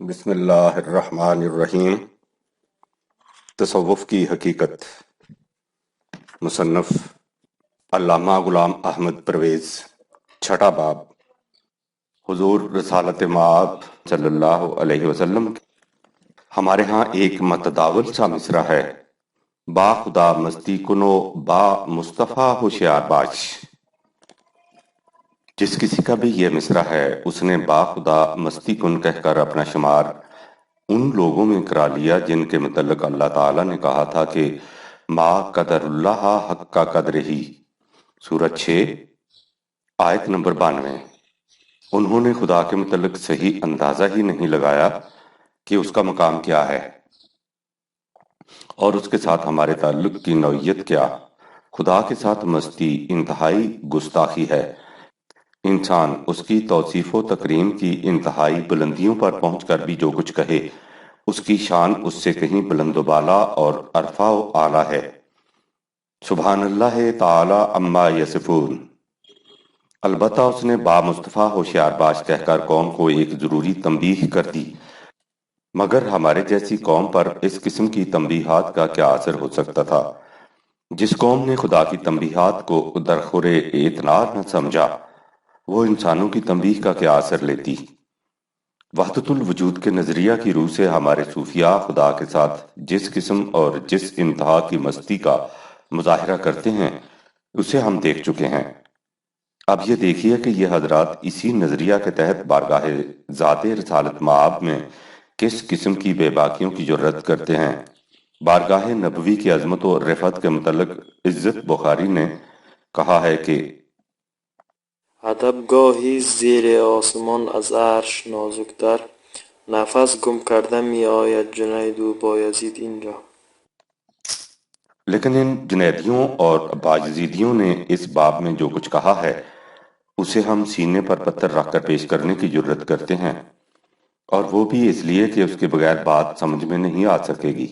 بسم اللہ الرحمن الرحیم۔ تصوف کی حقیقت، مصنف علامہ غلام احمد پرویز۔ چھٹا باب، حضور رسالت مآب صلی اللہ علیہ وسلم۔ ہمارے ہاں ایک متداول سا مصرع ہے: با خدا مستی کنو با مصطفیٰ ہوشیار باش۔ جس کسی کا بھی یہ مصرع ہے اس نے با خدا مستی کن کہہ کر اپنا شمار ان لوگوں میں کرا لیا جن کے متعلق اللہ تعالیٰ نے کہا تھا کہ ما قدر اللہ حق کا قدر ہی، سورۃ 6 آیت نمبر 92۔ انہوں نے خدا کے متعلق صحیح اندازہ ہی نہیں لگایا کہ اس کا مقام کیا ہے اور اس کے ساتھ ہمارے تعلق کی نوعیت کیا۔ خدا کے ساتھ مستی انتہائی گستاخی ہے۔ انسان اس کی توصیف و تکریم کی انتہائی بلندیوں پر پہنچ کر بھی جو کچھ کہے، اس کی شان اس سے کہیں بلند و بالا اور عرفہ و اعلیٰ ہے۔ سبحان اللہ تعالی عما یصفون۔ البتہ اس نے با مصطفیٰ ہوشیار باش کہہ کر قوم کو ایک ضروری تنبیہ کر دی، مگر ہمارے جیسی قوم پر اس قسم کی تنبیہات کا کیا اثر ہو سکتا تھا؟ جس قوم نے خدا کی تنبیہات کو درخور اعتناع نہ سمجھا، وہ انسانوں کی تنبیہ کا کیا اثر لیتی؟ وحدت الوجود کے نظریہ کی روح سے ہمارے صوفیاء خدا کے ساتھ جس قسم اور جس انتہا کی مستی کا مظاہرہ کرتے ہیں اسے ہم دیکھ چکے ہیں۔ اب یہ دیکھیے کہ یہ حضرات اسی نظریہ کے تحت بارگاہ ذات رسالت مآب میں کس قسم کی بے باکیوں کی جرات کرتے ہیں۔ بارگاہ نبوی کی عظمت و رفعت کے متعلق عزت بخاری نے کہا ہے کہ ادب گاهی زیر آسمان از عرش نازکتر نفس گم کردن می آید جنید و بایزید اینجا۔ لیکن ان جنیدیوں اور باجزیدیوں نے اس باب میں جو کچھ کہا ہے اسے ہم سینے پر پتھر رکھ کر پیش کرنے کی جرت کرتے ہیں، اور وہ بھی اس لیے کہ اس کے بغیر بات سمجھ میں نہیں آ سکے گی،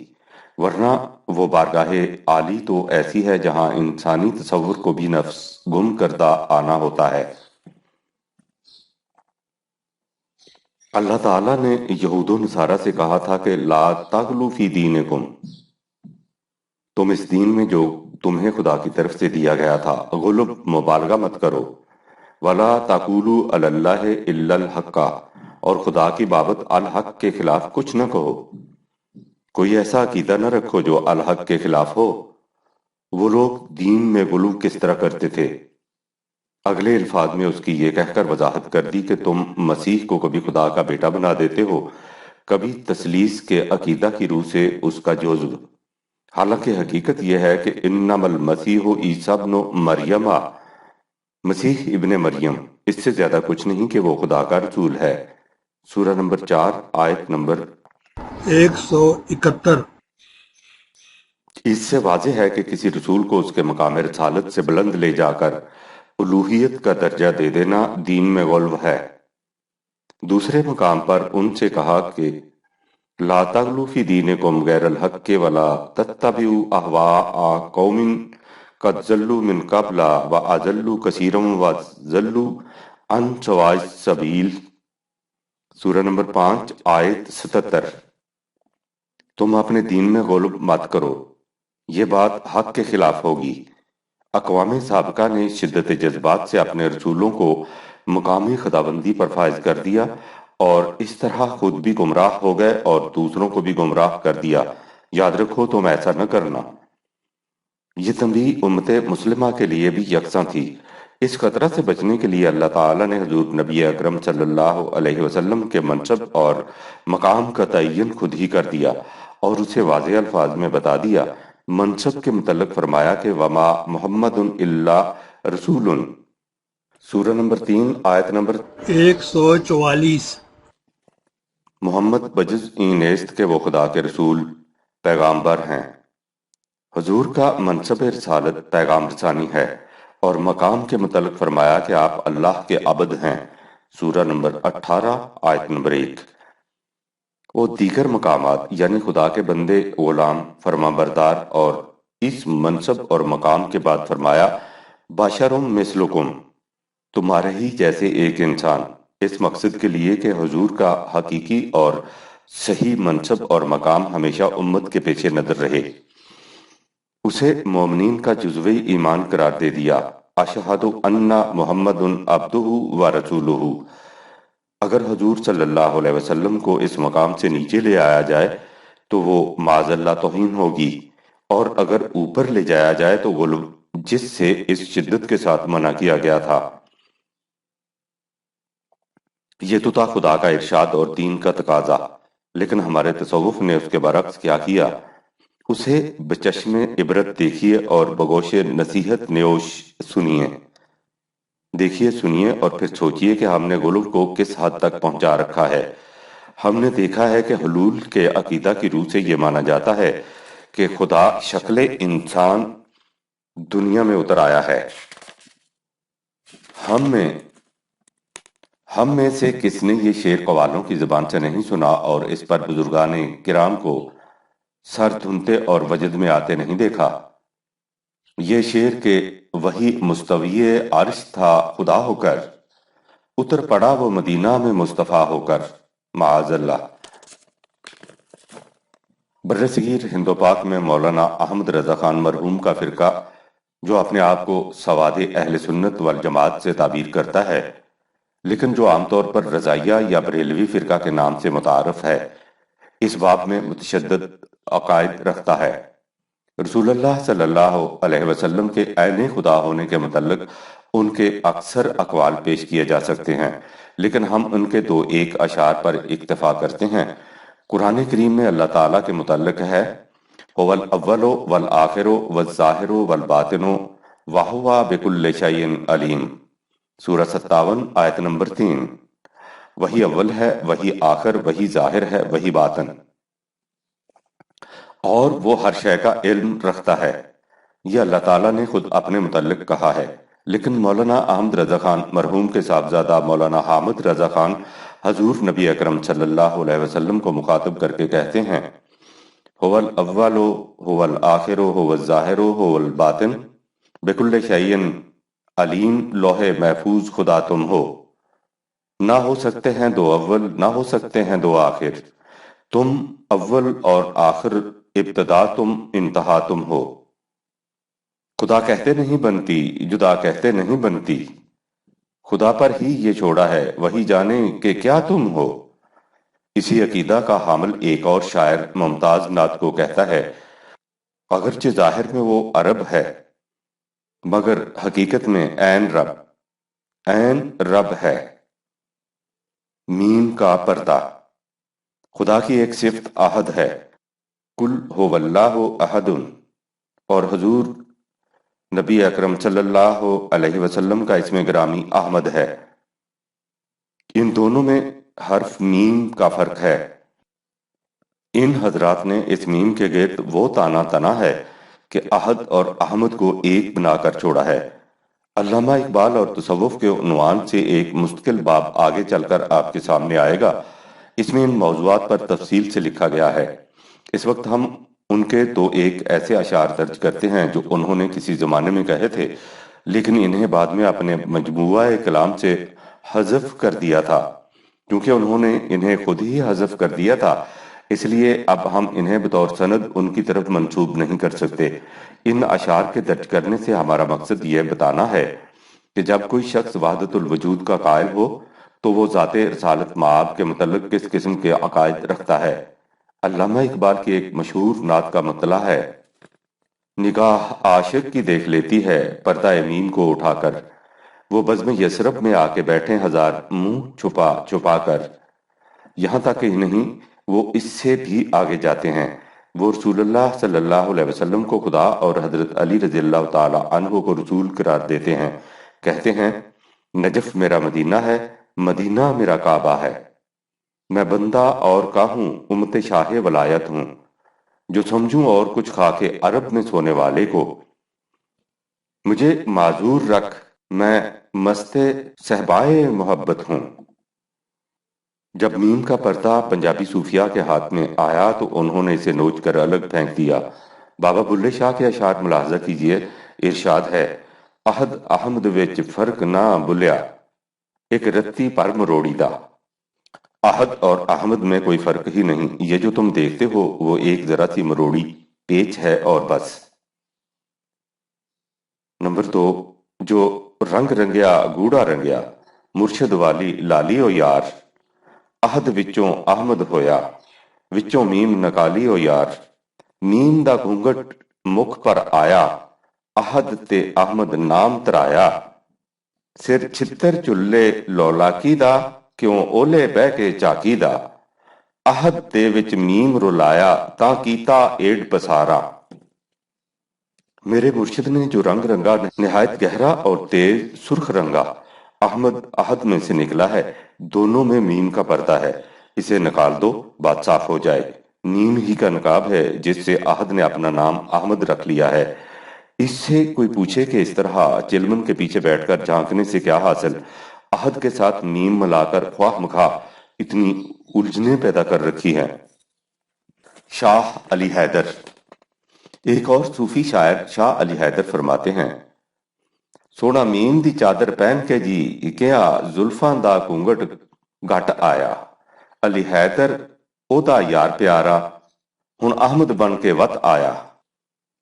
ورنہ وہ بارگاہ عالی تو ایسی ہے جہاں انسانی تصور کو بھی نفس گم کردہ آنا ہوتا ہے۔ اللہ تعالیٰ نے یہود و نصارہ سے کہا تھا کہ لا تغلو فی دینکم، تم اس دین میں جو تمہیں خدا کی طرف سے دیا گیا تھا غلب مبالغہ مت کرو، ولا تقولوا علی اللہ الا الحق، اور خدا کی بابت الحق کے خلاف کچھ نہ کہو۔ کوئی ایسا عقیدہ نہ رکھو جو الحق کے خلاف ہو۔ وہ لوگ دین میں غلو کس طرح کرتے تھے؟ اگلے الفاظ میں اس کی یہ کہہ کر وضاحت کر دی کہ تم مسیح کو کبھی خدا کا بیٹا بنا دیتے ہو، کبھی تثلیث کے عقیدہ کی روح سے اس کا جزو، حالانکہ حقیقت یہ ہے کہ انما المسیح عیسیٰ ابن مریم، مسیح ابن مریم اس سے زیادہ کچھ نہیں کہ وہ خدا کا رسول ہے۔ سورہ نمبر 4 آیت نمبر 171۔ اس سے واضح ہے کہ کسی رسول کو اس کے مقام رسالت سے بلند لے جا کر الوہیت کا درجہ دے دینا دین میں غلو ہے۔ دوسرے مقام پر ان سے کہا کہ لا تغلو فی دینکم غیر الحق ولا تتبعوا اہواء قوم قد ضلوا من قبل واضلوا کثیرا وضلوا عن سواء السبیل، سورہ نمبر 5 آیت 77۔ تم اپنے دین میں غلو مت کرو، یہ بات حق کے خلاف ہوگی۔ اقوام سابقہ نے شدت جذبات سے اپنے رسولوں کو مقامی خداوندی پر فائز کر دیا اور اس طرح خود بھی گمراہ ہو گئے اور دوسروں کو بھی گمراہ کر دیا۔ یاد رکھو تم ایسا نہ کرنا۔ یہ تنبیہ امت مسلمہ کے لیے بھی یکساں تھی۔ اس خطرہ سے بچنے کے لیے اللہ تعالیٰ نے حضور نبی اکرم صلی اللہ علیہ وسلم کے منصب اور مقام کا تعین خود ہی کر دیا اور اسے واضح الفاظ میں بتا دیا۔ منصب کے متعلق فرمایا کہ وما محمد الا رسول، سورہ نمبر 3 آیت نمبر 144۔ محمد بجز این نیست کہ وہ خدا کے رسول پیغامبر ہیں۔ حضور کا منصب رسالت پیغام رسانی ہے، اور مقام کے متعلق فرمایا کہ آپ اللہ کے عبد ہیں، سورہ نمبر 18 آیت نمبر 1۔ وہ دیگر مقامات یعنی خدا کے بندے، غلام، فرما بردار، اور اس منصب اور مقام کے بعد فرمایا بشر مثلکم، تمہارے ہی جیسے ایک انسان، اس مقصد کے لیے کہ حضور کا حقیقی اور صحیح منصب اور مقام ہمیشہ امت کے پیش نظر رہے۔ اسے مومنین کا جزوی ایمان قرار دے دیا۔ اشہد ان محمد عبدہ و رسولہ۔ اگر حضور صلی اللہ علیہ وسلم کو اس مقام سے نیچے لے آیا جائے تو وہ معاذ اللہ توہین ہوگی، اور اگر اوپر لے جایا جائے تو غلو، جس سے اس شدت کے ساتھ منع کیا گیا تھا۔ یہ تو تھا خدا کا ارشاد اور دین کا تقاضا، لیکن ہمارے تصوف نے اس کے برعکس کیا کیا؟ اسے بچشم عبرت دیکھیے اور بگوش نصیحت نیوش سنیے۔ دیکھیے، سنیے اور پھر سوچیے کہ ہم نے غلو کو کس حد تک پہنچا رکھا ہے۔ ہم نے دیکھا ہے کہ حلول کے عقیدہ کی روح سے یہ مانا جاتا ہے کہ خدا شکل انسان دنیا میں اتر آیا ہے۔ ہم میں سے کس نے یہ شعر قوالوں کی زبان سے نہیں سنا اور اس پر بزرگان کرام کو سر دھنتے اور وجد میں آتے نہیں دیکھا؟ یہ شعر کہ وہی مستوی عرش تھا خدا ہو کر، اتر پڑا وہ مدینہ میں مصطفیٰ ہو کر، معاذ اللہ۔ برصغیر ہند و پاک میں مولانا احمد رضا خان مرحوم کا فرقہ، جو اپنے آپ کو سواد اہل سنت والجماعت سے تعبیر کرتا ہے، لیکن جو عام طور پر رضائیہ یا بریلوی فرقہ کے نام سے متعارف ہے، اس باب میں متشدد عقائد رکھتا ہے۔ رسول اللہ صلی اللہ علیہ وسلم کے عین خدا ہونے کے متعلق ان کے اکثر اقوال پیش کیے جا سکتے ہیں، لیکن ہم ان کے دو ایک اشعار پر اکتفا کرتے ہیں۔ قرآن کریم میں اللہ تعالیٰ کے متعلق ہے، هو الاول والآخر والظاہر والباطن وہو بکل شیء علیم، سورہ 57 آیت نمبر 3۔ وہی اول ہے، وہی آخر، وہی ظاہر ہے، وہی باطن، اور وہ ہر شے کا علم رکھتا ہے۔ یہ اللہ تعالیٰ نے خود اپنے متعلق کہا ہے، لیکن مولانا احمد رضا خان مرحوم کے صاحبزادہ مولانا حامد رضا خان حضور نبی اکرم صلی اللہ علیہ وسلم کو مخاطب کر کے کہتے ہیں، هو الاول هو الآخر هو الظاہر هو الباطن بکل شیء علیم، لوح محفوظ خدا تم ہو، نہ ہو سکتے ہیں دو اول، نہ ہو سکتے ہیں دو آخر، تم اول اور آخر، ابتدا تم، انتہا تم ہو۔ خدا کہتے نہیں بنتی، جدا کہتے نہیں بنتی، خدا پر ہی یہ چھوڑا ہے، وہی جانے کہ کیا تم ہو۔ اسی عقیدہ کا حامل ایک اور شاعر ممتاز نعت کو کہتا ہے، اگرچہ ظاہر میں وہ عرب ہے مگر حقیقت میں عین رب ہے، میم کا پردہ۔ خدا کی ایک صفت احد ہے، قل هو اللہ احد، اور حضور نبی اکرم صلی اللہ علیہ وسلم کا اسم گرامی احمد ہے۔ ان دونوں میں حرف میم کا فرق ہے۔ ان حضرات نے اس میم کے گرد وہ تانا تنا ہے کہ احد اور احمد کو ایک بنا کر چھوڑا ہے۔ علامہ اقبال اور تصوف کے عنوان سے ایک مستقل باب آگے چل کر آپ کے سامنے آئے گا، اس میں ان موضوعات پر تفصیل سے لکھا گیا ہے۔ اس وقت ہم ان کے تو ایک ایسے اشعار درج کرتے ہیں جو انہوں نے کسی زمانے میں کہے تھے، لیکن انہیں بعد میں اپنے مجموعہ کلام سے حذف کر دیا تھا۔ کیونکہ انہوں نے انہیں خود ہی حذف کر دیا تھا، اس لیے اب ہم انہیں بطور سند ان کی طرف منسوب نہیں کر سکتے۔ ان اشعار کے درج کرنے سے ہمارا مقصد یہ بتانا ہے کہ جب کوئی شخص وحدت الوجود کا قائل ہو تو وہ ذات رسالت مآب کے متعلق کس قسم کے عقائد رکھتا ہے۔ علامہ اقبال کی ایک مشہور نعت کا مطلع ہے، نگاہ عاشق کی دیکھ لیتی ہے پردہ میم کو اٹھا کر، وہ بزم یثرب میں آ کے بیٹھے ہزار منہ چھپا چھپا کر۔ یہاں تک کہ نہیں، وہ اس سے بھی آگے جاتے ہیں، وہ رسول اللہ صلی اللہ علیہ وسلم کو خدا اور حضرت علی رضی اللہ تعالی عنہ کو رسول قرار دیتے ہیں۔ کہتے ہیں، نجف میرا مدینہ ہے، مدینہ میرا کعبہ ہے، میں بندہ اور کا ہوں، امت شاہ ولایت ہوں، جو سمجھوں اور کچھ خاک عرب میں سونے والے کو، مجھے معذور رکھ، میں مست صحبائے محبت ہوں۔ جب میم کا پردہ پنجابی صوفیاء کے ہاتھ میں آیا تو انہوں نے اسے نوچ کر الگ پھینک دیا۔ بابا بلے شاہ کے اشعار ملاحظہ کیجئے، ارشاد ہے، احد احمد وچ فرق نہ بلیا، ایک رتی پر مروڑی دا۔ احد اور احمد میں کوئی فرق ہی نہیں، یہ جو تم دیکھتے ہو وہ ایک ذرا سی مروڑی پیچ ہے اور بس۔ نمبر 2، جو رنگ رنگیا گوڑا رنگیا، مرشد والی لالی او یار، احد وچوں احمد ہویا، وچوں میم نکالی او یار، میم دا گھونگٹ مکھ پر آیا، احد تے احمد نام ترایا، سر چھتر چلے لولاکی دا، کیوں اولے بہ کے چاکی دا، احد دے وچ میم رلایا، تاں کیتا ایڈ پسارا۔ میرے مرشد نے جو رنگ رنگا نہایت گہرا اور تیز سرخ رنگا، احمد احد میں سے نکلا ہے، دونوں میں میم کا پردہ ہے، اسے نکال دو بات صاف ہو جائے، میم ہی کا نقاب ہے جس سے احد نے اپنا نام احمد رکھ لیا ہے۔ اس سے کوئی پوچھے کہ اس طرح چلمن کے پیچھے بیٹھ کر جھانکنے سے کیا حاصل، احد کے ساتھ میم ملا کر خواہ مخواہ اتنی الجھنیں پیدا کر رکھی ہیں۔ شاہ علی حیدر۔ ایک اور صوفی شاعر شاہ علی حیدر فرماتے ہیں، سونا میم دی چادر پہن کے جی کیا زلفاں دا گھونگٹ گھٹ آیا، علی حیدر او دا یار پیارا، ہن احمد بن کے وط آیا۔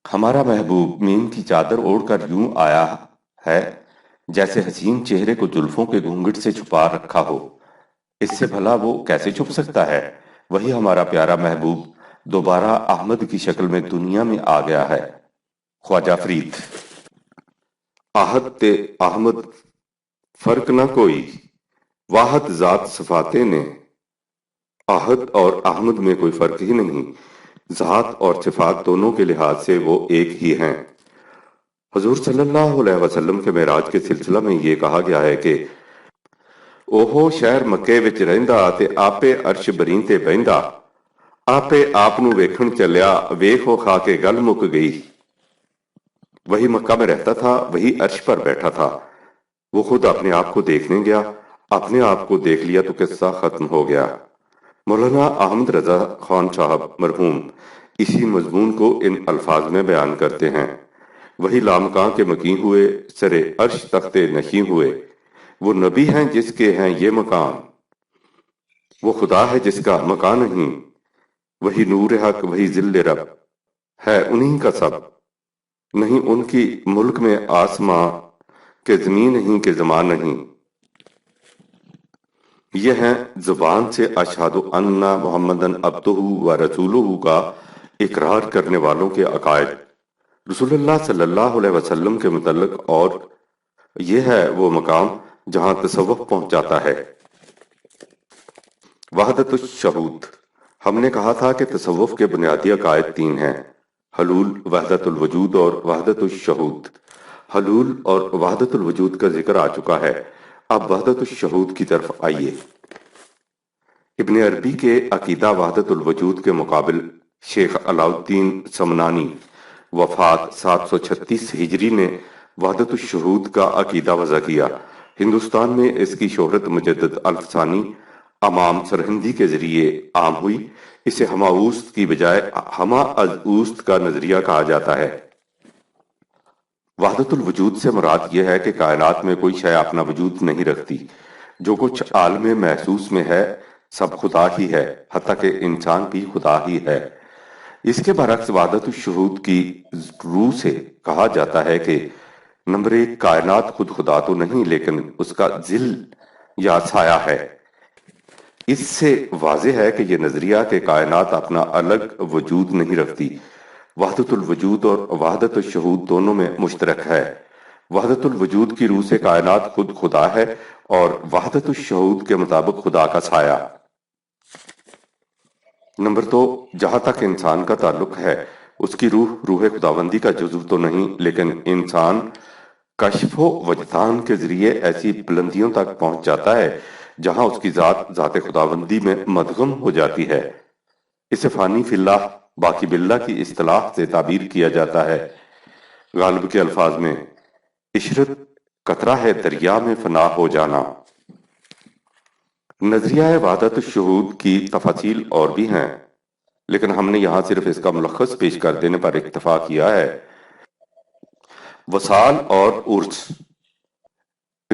ہمارا محبوب میم کی چادر اوڑھ کر یوں آیا ہے جیسے حسین چہرے کو زلفوں کے گھونگٹ سے چھپا رکھا ہو، اس سے بھلا وہ کیسے چھپ سکتا ہے؟ وہی ہمارا پیارا محبوب دوبارہ احمد کی شکل میں دنیا میں آ گیا ہے۔ خواجہ فرید۔ احد تے احمد فرق نہ کوئی، واحد ذات صفاتے نے، احد اور احمد میں کوئی فرق ہی نہیں، ذات اور صفات دونوں کے لحاظ سے وہ ایک ہی ہیں۔ حضور صلی اللہ علیہ وسلم کے معراج کے سلسلہ میں یہ کہا گیا ہے کہ اوہو شہر مکے وچ رہندا تے آپے عرش بریں تے بہندا، آپے آپ نو ویکھن چلیا ویکھو خا کے گل مک گئی۔ وہی مکہ میں رہتا تھا، وہی عرش پر بیٹھا تھا، وہ خود اپنے آپ کو دیکھنے گیا، اپنے آپ کو دیکھ لیا تو قصہ ختم ہو گیا۔ مولانا احمد رضا خان صاحب مرحوم اسی مضمون کو ان الفاظ میں بیان کرتے ہیں، وہی لامکاں کے مکیں ہوئے، سرے عرش تخت نشیں ہوئے، وہ نبی ہیں جس کے ہیں یہ مقام، وہ خدا ہے جس کا مکان نہیں، وہی نور حق وہی ذل رب، ہے انہی کا سب، نہیں ان کی ملک میں آسماں کہ زمین نہیں کہ زمان نہیں۔ یہ ہیں زبان سے اشہد ان محمدن عبدہ و رسولہ کا اقرار کرنے والوں کے عقائد رسول اللہ صلی اللہ علیہ وسلم کے متعلق، اور یہ ہے وہ مقام جہاں تصوف پہنچاتا ہے۔ وحدت الشہود۔ ہم نے کہا تھا کہ تصوف کے بنیادی عقائد 3 ہیں، حلول، وحدت الوجود اور وحدت الشہود۔ حلول اور وحدت الوجود کا ذکر آ چکا ہے، اب وحدت الشہود کی طرف آئیے۔ ابن عربی کے عقیدہ وحدت الوجود کے مقابل شیخ علاؤالدین سمنانی وفات 736 ہجری نے وحدت الشہود کا عقیدہ وضع کیا۔ ہندوستان میں اس کی شہرت مجدد الفسانی امام سرہندی کے ذریعے عام ہوئی، اسے ہمہ اوست کی بجائے ہمہ از اوست کا نظریہ کہا جاتا ہے۔ وحدت الوجود سے مراد یہ ہے کہ کائنات میں کوئی شے اپنا وجود نہیں رکھتی، جو کچھ عالم محسوس میں ہے سب خدا ہی ہے، حتیٰ کہ انسان بھی خدا ہی ہے۔ اس کے برعکس وحدت الشہود کی روح سے کہا جاتا ہے کہ نمبر 1، کائنات خود خدا تو نہیں لیکن اس کا ظل یا سایہ ہے۔ اس سے واضح ہے کہ یہ نظریہ کہ کائنات اپنا الگ وجود نہیں رکھتی، وحدت الوجود اور وحدت الشہود دونوں میں مشترک ہے۔ وحدت الوجود کی روح سے کائنات خود خدا ہے اور وحدت الشہود کے مطابق خدا کا سایہ۔ نمبر 2، جہاں تک انسان کا تعلق ہے اس کی روح خداوندی کا جزو تو نہیں، لیکن انسان کشف و وجدان کے ذریعے ایسی بلندیوں تک پہنچ جاتا ہے جہاں اس کی ذات خداوندی میں مدغم ہو جاتی ہے۔ اسے فانی فی اللہ باقی باللہ کی اصطلاح سے تعبیر کیا جاتا ہے۔ غالب کے الفاظ میں عشرت قطرہ ہے دریا میں فنا ہو جانا۔ نظریہ وحدت الشہود کی تفاصیل اور بھی ہیں، لیکن ہم نے یہاں صرف اس کا ملخص پیش کر دینے پر اکتفا کیا ہے۔ وصال اور عرس۔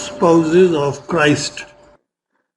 spouses of Christ,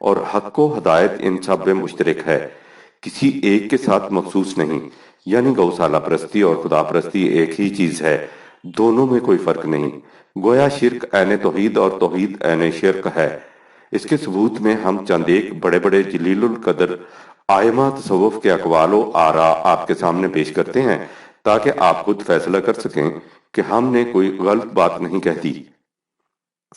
اور حق و ہدایت ان سب میں مشترک ہے، کسی ایک کے ساتھ مخصوص نہیں۔ یعنی گوسالہ پرستی اور خدا پرستی ایک ہی چیز ہے، دونوں میں کوئی فرق نہیں۔ گویا شرک عین توحید اور توحید عین شرک ہے۔ اس کے ثبوت میں ہم چند ایک بڑے بڑے جلیل القدر آئمہ تصوف کے اقوال و آراء آپ کے سامنے پیش کرتے ہیں تاکہ آپ خود فیصلہ کر سکیں کہ ہم نے کوئی غلط بات نہیں کہتی۔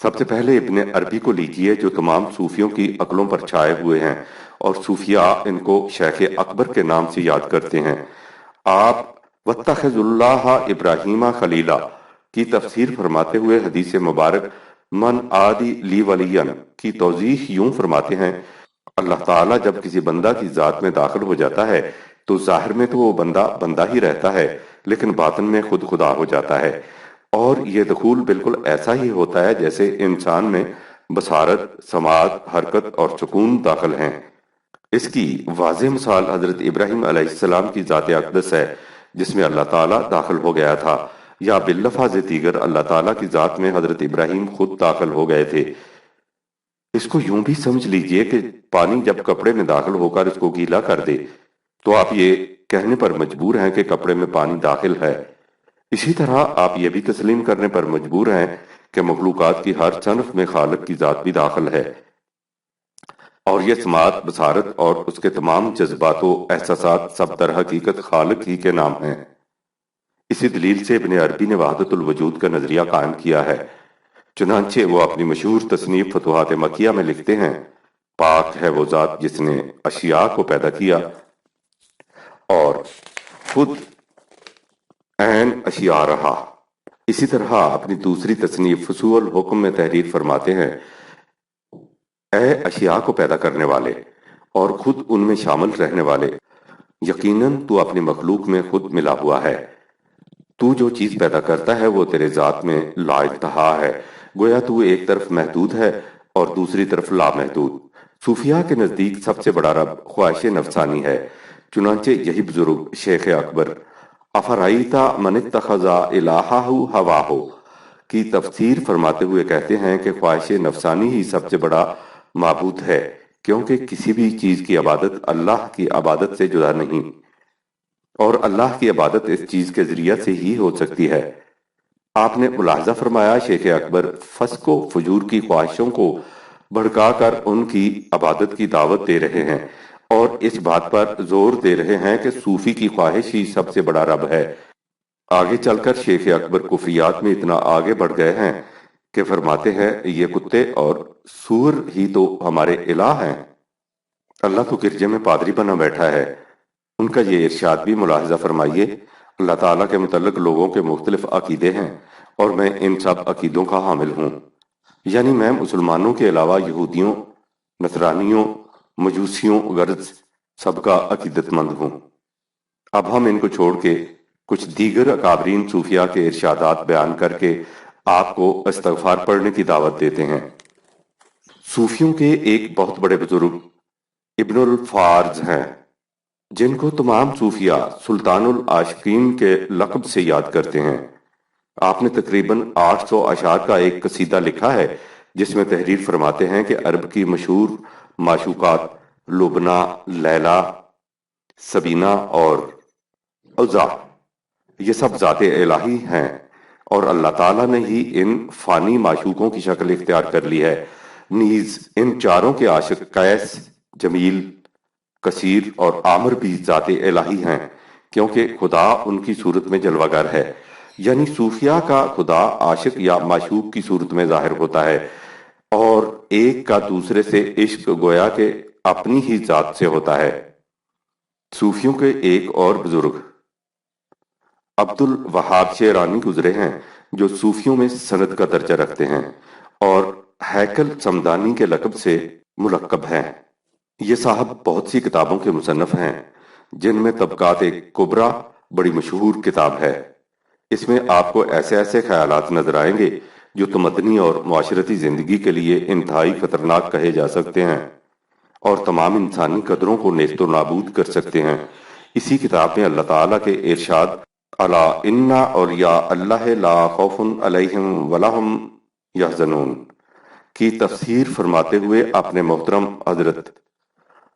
سب سے پہلے ابن عربی کو لیجئے جو تمام صوفیوں کی عقلوں پر چھائے ہوئے ہیں، اور صوفیاء ان کو شیخ اکبر کے نام سے یاد کرتے ہیں۔ آپ وَاتَّخَذُ اللَّهَ إِبْرَاهِيمَ خَلِيلًا کی تفسیر فرماتے ہوئے حدیث مبارک من عادی لی ولیًا کی توضیح یوں فرماتے ہیں، اللہ تعالیٰ جب کسی بندہ کی ذات میں داخل ہو جاتا ہے تو ظاہر میں تو وہ بندہ بندہ ہی رہتا ہے، لیکن باطن میں خود خدا ہو جاتا ہے، اور یہ دخول بالکل ایسا ہی ہوتا ہے جیسے انسان میں بصارت، سماعت، حرکت اور سکون داخل ہیں۔ اس کی واضح مثال حضرت ابراہیم علیہ السلام کی ذات اقدس ہے جس میں اللہ تعالیٰ داخل ہو گیا تھا، یا باللفاظ دیگر اللہ تعالیٰ کی ذات میں حضرت ابراہیم خود داخل ہو گئے تھے۔ اس کو یوں بھی سمجھ لیجئے کہ پانی جب کپڑے میں داخل ہو کر اس کو گیلا کر دے تو آپ یہ کہنے پر مجبور ہیں کہ کپڑے میں پانی داخل ہے۔ اسی طرح آپ یہ بھی تسلیم کرنے پر مجبور ہیں کہ مخلوقات کی ہر صنف میں خالق کی ذات بھی داخل ہے، اور یہ سماعت، بصارت اور اس کے تمام جذبات و احساسات سب در حقیقت خالق ہی کے نام ہیں۔ اسی دلیل سے ابن عربی نے وحدت الوجود کا نظریہ قائم کیا ہے۔ چنانچہ وہ اپنی مشہور تصنیف فتوحات مکیہ میں لکھتے ہیں، پاک ہے وہ ذات جس نے اشیاء کو پیدا کیا اور خود عین اشیاء رہا۔ اسی طرح اپنی دوسری تصنیف فصول الحکم میں تحریر فرماتے ہیں، اے اشیاء کو پیدا کرنے والے اور خود ان میں شامل رہنے والے، یقیناً تو اپنی مخلوق میں خود ملا ہوا ہے۔ تو جو چیز پیدا کرتا ہے وہ تیرے ذات میں لا انتہا ہے، گویا تو ایک طرف محدود ہے اور دوسری طرف لامحدود۔ صوفیاء کے نزدیک سب سے بڑا رب خواہش نفسانی ہے، چنانچہ یہی بزرگ شیخ اکبر افرائیتا من اتخذ الہہ ہواہ کی تفسیر فرماتے ہوئے کہتے ہیں کہ خواہش نفسانی ہی سب سے بڑا معبود ہے، کیونکہ کسی بھی چیز کی عبادت اللہ کی عبادت سے جدا نہیں، اور اللہ کی عبادت اس چیز کے ذریعہ سے ہی ہو سکتی ہے۔ آپ نے ملاحظہ فرمایا شیخ اکبر فسق و فجور کی خواہشوں کو بھڑکا کر ان کی عبادت کی دعوت دے رہے ہیں، اور اس بات پر زور دے رہے ہیں کہ صوفی کی خواہش ہی سب سے بڑا رب ہے۔ آگے چل کر شیخ اکبر کفریات میں اتنا آگے بڑھ گئے ہیں کہ فرماتے ہیں یہ کتے اور سور ہی تو ہمارے الہ ہیں، اللہ تو گرجے میں پادری بنا بیٹھا ہے۔ ان کا یہ ارشاد بھی ملاحظہ فرمائیے، اللہ تعالیٰ کے متعلق لوگوں کے مختلف عقیدے ہیں اور میں ان سب عقیدوں کا حامل ہوں، یعنی میں مسلمانوں کے علاوہ یہودیوں، نصرانیوں، مجوسیوں غرض سب کا عقیدت مند ہوں۔ اب ہم ان کو چھوڑ کے کچھ دیگر اکابرین صوفیاء کے ارشادات بیان کر کے آپ کو استغفار پڑھنے کی دعوت دیتے ہیں۔ صوفیوں کے ایک بہت بڑے بزرگ ابن الفارض ہیں، جن کو تمام صوفیاء سلطان العاشقین کے لقب سے یاد کرتے ہیں۔ آپ نے تقریباً 800 اشعار کا ایک قصیدہ لکھا ہے جس میں تحریر فرماتے ہیں کہ عرب کی مشہور معشوقات لبنہ، لیلا، سبینہ اور عزا یہ سب ذات الہی ہیں، اور اللہ تعالیٰ نے ہی ان فانی معشوقوں کی شکل اختیار کر لی ہے۔ نیز ان چاروں کے عاشق قیس، جمیل، کثیر اور عامر بھی ذات الہی ہیں، کیونکہ خدا ان کی صورت میں جلوہ گر ہے۔ یعنی صوفیاء کا خدا عاشق یا معشوق کی صورت میں ظاہر ہوتا ہے، اور ایک کا دوسرے سے عشق گویا کہ اپنی ہی ذات سے ہوتا ہے۔ صوفیوں کے ایک اور بزرگ عبد الوہاب شیرانی گزرے ہیں جو صوفیوں میں سند کا درجہ رکھتے ہیں اور ہیکل سمدانی کے لقب سے ملقب ہیں۔ یہ صاحب بہت سی کتابوں کے مصنف ہیں، جن میں طبقات کبریٰ بڑی مشہور کتاب ہے۔ اس میں آپ کو ایسے ایسے خیالات نظر آئیں گے جو تمدنی اور معاشرتی زندگی کے لیے انتہائی خطرناک کہے جا سکتے ہیں اور تمام انسانی قدروں کو نیست و نابود کر سکتے ہیں۔ اسی کتاب میں اللہ تعالیٰ کے ارشاد الا ان اولیاء اللہ لا خوف علیہم ولا ہم یحزنون کی تفسیر فرماتے ہوئے اپنے محترم حضرت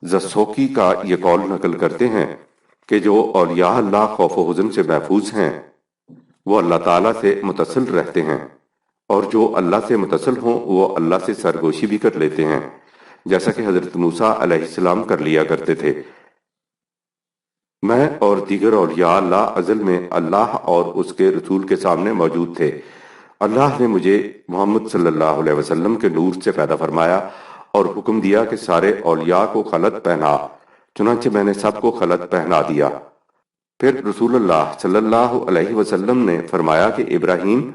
زسوکی کا یہ قول نقل کرتے ہیں کہ جو اولیاء اللہ خوف و حزن سے محفوظ ہیں وہ اللہ تعالیٰ سے متصل رہتے ہیں، اور جو اللہ سے متصل ہوں وہ اللہ سے سرگوشی بھی کر لیتے ہیں، جیسا کہ حضرت موسیٰ علیہ السلام کر لیا کرتے تھے۔ میں اور دیگر اولیاء اللہ ازل میں اللہ اور اس کے رسول کے سامنے موجود تھے۔ اللہ نے مجھے محمد صلی اللہ علیہ وسلم کے نور سے پیدا فرمایا اور حکم دیا کہ سارے اولیاء کو خلعت پہنا، چنانچہ میں نے سب کو خلعت پہنا دیا۔ پھر رسول اللہ صلی اللہ علیہ وسلم نے فرمایا کہ ابراہیم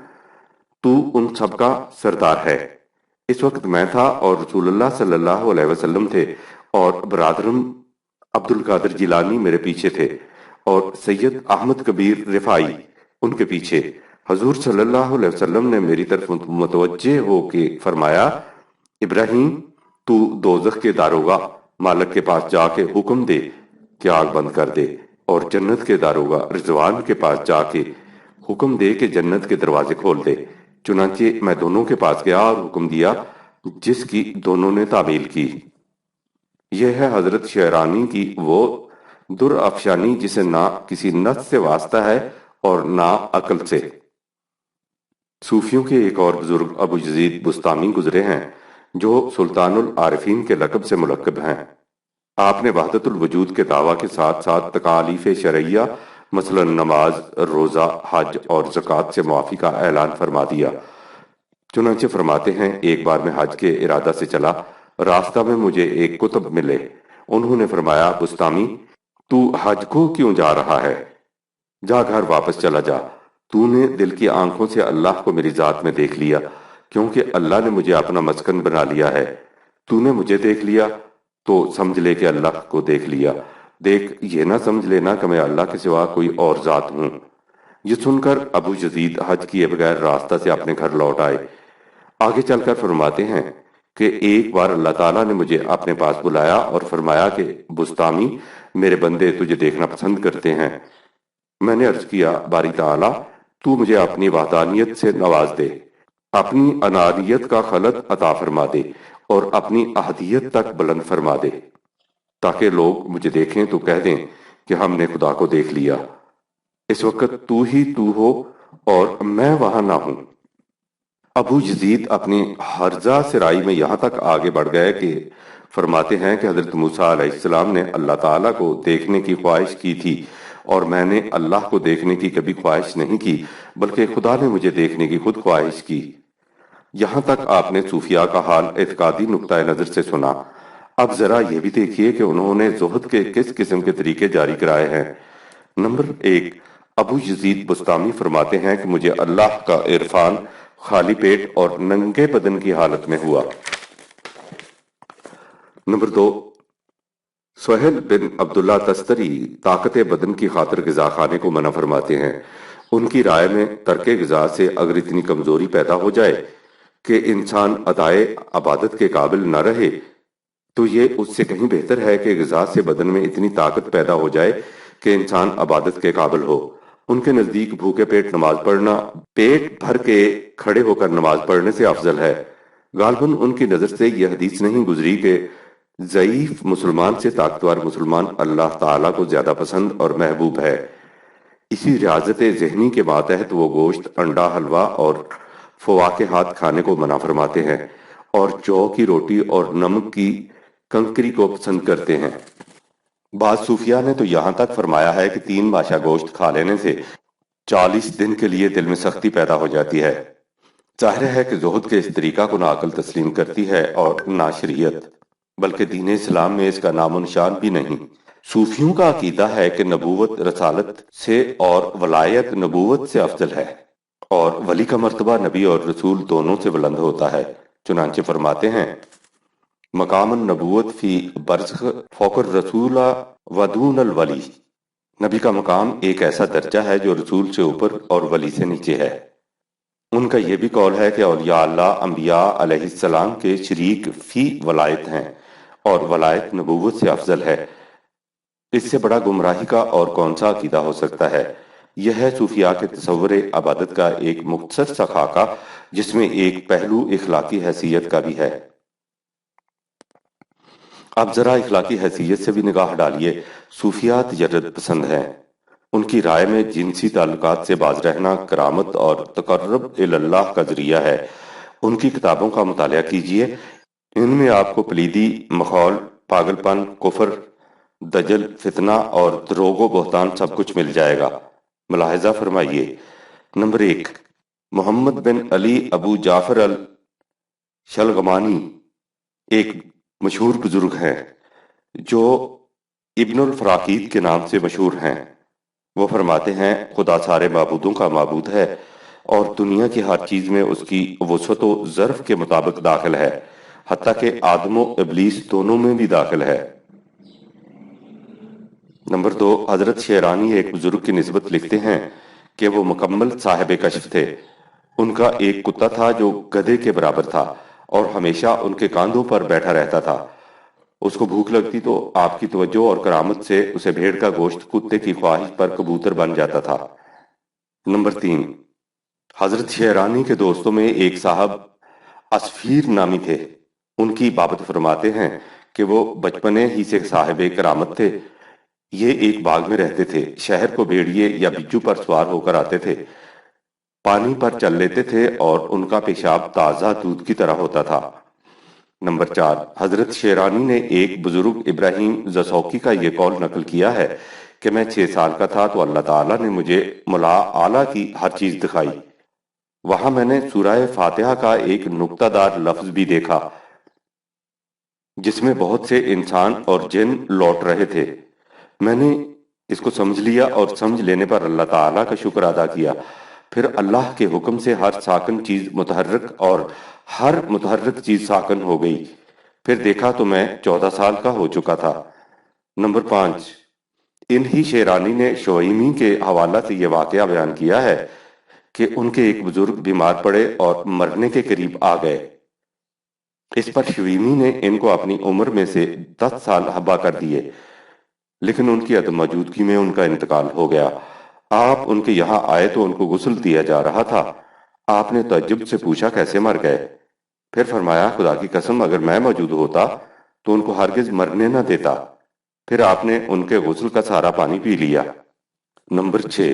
تو ان سب کا سردار ہے۔ اس وقت میں تھا اور رسول اللہ صلی اللہ علیہ وسلم تھے، اور برادرم عبد القادر جیلانی میرے پیچھے تھے، اور سید احمد کبیر رفائی ان کے پیچھے۔ حضور صلی اللہ علیہ وسلم نے میری طرف متوجہ ہو کے فرمایا، ابراہیم تو دوزخ کے داروغہ مالک کے پاس جا کے حکم دے کہ آگ بند کر دے، اور جنت کے داروغہ رضوان کے پاس جا کے حکم دے کہ جنت کے دروازے کھول دے۔ چنانچہ میں دونوں کے پاس گیا اور حکم دیا جس کی دونوں نے تعمیل کی۔ یہ ہے حضرت شعرانی کی وہ در افشانی جسے نہ کسی نص سے واسطہ ہے اور نہ عقل سے۔ صوفیوں کے ایک اور بزرگ ابو یزید بستامی گزرے ہیں جو سلطان العارفین کے لقب سے ملقب ہیں۔ آپ نے وحدت الوجود کے دعویٰ کے ساتھ ساتھ تکالیف شرعیہ مثلا نماز، روزہ، حج اور زکوٰۃ سے معافی کا اعلان فرما دیا۔ چنانچہ فرماتے ہیں ایک بار میں حج کے ارادہ سے چلا، راستہ میں مجھے ایک کتب ملے۔ انہوں نے فرمایا، بستامی تو حج کو کیوں جا رہا ہے؟ جا گھر واپس چلا جا، تو نے دل کی آنکھوں سے اللہ کو میری ذات میں دیکھ لیا، کیونکہ اللہ نے مجھے اپنا مسکن بنا لیا ہے۔ تو نے مجھے دیکھ لیا تو سمجھ لے کہ اللہ کو دیکھ لیا، دیکھ یہ نہ سمجھ لینا کہ میں اللہ کے سوا کوئی اور ذات ہوں۔ یہ سن کر ابو یزید حج کیے بغیر راستہ سے اپنے گھر لوٹ آئے۔ آگے چل کر فرماتے ہیں کہ ایک بار اللہ تعالیٰ نے مجھے اپنے پاس بلایا اور فرمایا کہ بستامی میرے بندے تجھے دیکھنا پسند کرتے ہیں۔ میں نے عرض کیا، باری تعالیٰ تو مجھے اپنی وحدانیت سے نواز دے، اپنی انانیت کا خلعت عطا فرما دے اور اپنی احدیت تک بلند فرما دے، تاکہ لوگ مجھے دیکھیں تو کہہ دیں کہ ہم نے خدا کو دیکھ لیا۔ اس وقت تو ہی تو ہو اور میں وہاں نہ ہوں۔ ابو یزید اپنی ہرزہ سرائی میں یہاں تک آگے بڑھ گئے کہ فرماتے ہیں کہ حضرت موسیٰ علیہ السلام نے اللہ تعالیٰ کو دیکھنے کی خواہش کی تھی، اور میں نے اللہ کو دیکھنے کی کبھی خواہش نہیں کی، بلکہ خدا نے مجھے دیکھنے کی خود خواہش کی۔ یہاں تک آپ نے صوفیاء کا حال اعتقادی نقطہ نظر سے سنا۔ اب ذرا یہ بھی دیکھیے کہ انہوں نے زہد کے کس قسم کے طریقے جاری کرائے ہیں۔ نمبر 1، ابو یزید بستامی فرماتے ہیں کہ مجھے اللہ کا عرفان خالی پیٹ اور ننگے بدن کی حالت میں ہوا۔ نمبر 2، سہیل بن عبداللہ تستری طاقت بدن کی خاطر غذا کھانے کو منع فرماتے ہیں۔ ان کی رائے میں ترک غذا سے اگر اتنی کمزوری پیدا ہو جائے کہ انسان ادائے عبادت کے قابل نہ رہے تو یہ اس سے کہیں بہتر ہے کہ غذا سے بدن میں اتنی طاقت پیدا ہو جائے کہ انسان عبادت کے قابل ہو۔ ان کے نزدیک بھوکے پیٹ نماز پڑھنا پیٹ بھر کے کھڑے ہو کر نماز پڑھنے سے افضل ہے۔ غالباً ان کی نظر سے یہ حدیث نہیں گزری کہ ضعیف مسلمان سے طاقتور مسلمان اللہ تعالیٰ کو زیادہ پسند اور محبوب ہے۔ اسی ریاضت ذہنی کے ماتحت وہ گوشت، انڈا، حلوہ اور فواکہات کھانے کو منع فرماتے ہیں، اور جو کی روٹی اور نمک کی کنکری کو پسند کرتے ہیں۔ بعض صوفیاء نے تو یہاں تک فرمایا ہے کہ 3 ماشا گوشت کھا لینے سے 40 دن کے لیے دل میں سختی پیدا ہو جاتی ہے۔ ظاہر ہے کہ زہد کے اس طریقہ کو نہ عقل تسلیم کرتی ہے اور نہ شریعت، بلکہ دین اسلام میں اس کا نام و نشان بھی نہیں۔ صوفیوں کا عقیدہ ہے کہ نبوت رسالت سے اور ولایت نبوت سے افضل ہے، اور ولی کا مرتبہ نبی اور رسول دونوں سے بلند ہوتا ہے۔ چنانچہ فرماتے ہیں، مقام النبوت فی برزخ فوق الرسول ودون الولی، نبی کا مقام ایک ایسا درجہ ہے جو رسول سے اوپر اور ولی سے نیچے ہے۔ ان کا یہ بھی قول ہے کہ اولیاء اللہ انبیاء علیہ السلام کے شریک فی ولایت ہیں، اور ولایت نبوت سے افضل ہے۔ اس سے بڑا گمراہی کا اور کون سا عقیدہ ہو سکتا ہے؟ یہ ہے صوفیاء کے تصور عبادت کا ایک مختصر سا خاکہ جس میں ایک پہلو اخلاقی حیثیت کا بھی ہے۔ اب ذرا اخلاقی حیثیت سے بھی نگاہ ڈالیے۔ صوفیاء تجرد پسند ہیں۔ ان کی رائے میں جنسی تعلقات سے باز رہنا کرامت اور تقرب اللہ کا ذریعہ ہے۔ ان کی کتابوں کا مطالعہ کیجیے، ان میں آپ کو پلیدی، مخول، پاگل پن، کفر، دجل، فتنہ اور دروغ و بہتان سب کچھ مل جائے گا۔ ملاحظہ فرمائیے۔ نمبر 1، محمد بن علی ابو جعفر الشلغمانی ایک مشہور بزرگ ہیں جو ابن الفراقید کے نام سے مشہور ہیں۔ وہ فرماتے ہیں خدا سارے معبودوں کا معبود ہے اور دنیا کی ہر چیز میں اس کی وسعت و ظرف کے مطابق داخل ہے، حتیٰ کہ آدم و ابلیس دونوں میں بھی داخل ہے۔ نمبر 2، حضرت شیرانی ایک بزرگ کی نسبت لکھتے ہیں کہ وہ مکمل صاحب کشف تھے۔ ان کا ایک کتا تھا جو گدھے کے برابر تھا اور ہمیشہ ان کے کاندھوں پر بیٹھا رہتا تھا۔ اس کو بھوک لگتی تو آپ کی توجہ اور کرامت سے اسے بھیڑ کا گوشت کتے کی خواہش پر کبوتر بن جاتا تھا۔ نمبر 3، حضرت شیرانی کے دوستوں میں ایک صاحب اسفیر نامی تھے۔ ان کی بابت فرماتے ہیں کہ وہ بچپنے ہی سے صاحب کرامت تھے۔ یہ ایک باغ میں رہتے تھے۔ شہر کو بھیڑیے یا بچو پر سوار ہو کر آتے تھے، پانی پر چل لیتے تھے اور ان کا پیشاب تازہ دودھ کی طرح ہوتا تھا۔ نمبر 4، حضرت شیرانی نے ایک بزرگ ابراہیم زسوکی کا یہ قول نقل کیا ہے کہ میں 6 سال کا تھا تو اللہ تعالیٰ نے مجھے ملا اعلیٰ کی ہر چیز دکھائی۔ وہاں میں نے سورہ فاتحہ کا ایک نکتہ دار لفظ بھی دیکھا جس میں بہت سے انسان اور جن لوٹ رہے تھے۔ میں نے اس کو سمجھ لیا اور سمجھ لینے پر اللہ تعالیٰ کا شکر ادا کیا۔ پھر اللہ کے حکم سے ہر ساکن چیز متحرک اور ہر متحرک چیز ساکن ہو گئی۔ پھر دیکھا تو میں 14 سال کا ہو چکا تھا۔ نمبر 5، انہی شیرانی نے شویمی کے حوالہ سے یہ واقعہ بیان کیا ہے کہ ان کے ایک بزرگ بیمار پڑے اور مرنے کے قریب آ گئے۔ اس پر شویمی نے ان کو اپنی عمر میں سے 10 سال حبا کر دیے، لیکن ان کی عدم موجودگی میں ان کا انتقال ہو گیا۔ آپ ان کے یہاں آئے تو ان کو غسل دیا جا رہا تھا۔ آپ نے تعجب سے پوچھا کیسے مر گئے؟ پھر فرمایا خدا کی قسم اگر میں موجود ہوتا تو ان کو ہرگز مرنے نہ دیتا۔ پھر آپ نے ان کے غسل کا سارا پانی پی لیا۔ نمبر 6،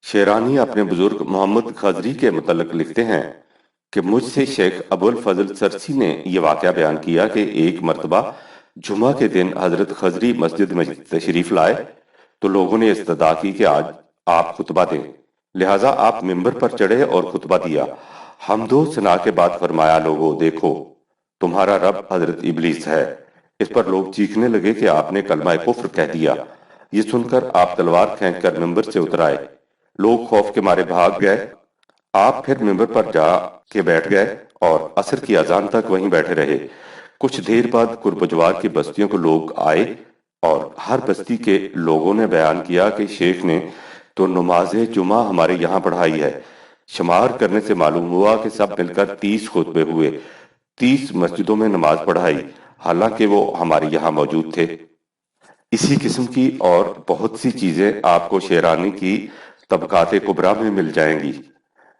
شیرانی اپنے بزرگ محمد خضری کے متعلق لکھتے ہیں کہ مجھ سے شیخ ابو الفضل سرسی نے یہ واقعہ بیان کیا کہ ایک مرتبہ جمعہ کے دن حضرت خضری مسجد میں تشریف لائے تو لوگوں نے استدعا کی کہ آج آپ خطبہ دیں، لہٰذا آپ ممبر پر چڑھے اور خطبہ دیا۔ حمد و ثنا کے بعد فرمایا لوگو دیکھو تمہارا رب حضرت ابلیس ہے۔ اس پر لوگ چیخنے لگے کہ آپ نے کلمہ کفر کہہ دیا۔ یہ سن کر آپ تلوار کھینچ کر ممبر سے اتر آئے۔ لوگ خوف کے مارے بھاگ گئے۔ آپ پھر ممبر پر جا کے بیٹھ گئے اور عصر کی اذان تک وہیں بیٹھے رہے۔ کچھ دیر بعد قرب و جوار کی بستیوں کو لوگ آئے اور ہر بستی کے لوگوں نے بیان کیا کہ شیخ نے تو نماز جمعہ ہمارے یہاں پڑھائی ہے۔ شمار کرنے سے معلوم ہوا کہ سب مل کر 30 خطبے ہوئے، 30 مسجدوں میں نماز پڑھائی، حالانکہ وہ ہمارے یہاں موجود تھے۔ اسی قسم کی اور بہت سی چیزیں آپ کو شیرانی کی طبقات کبریٰ میں مل جائیں گی۔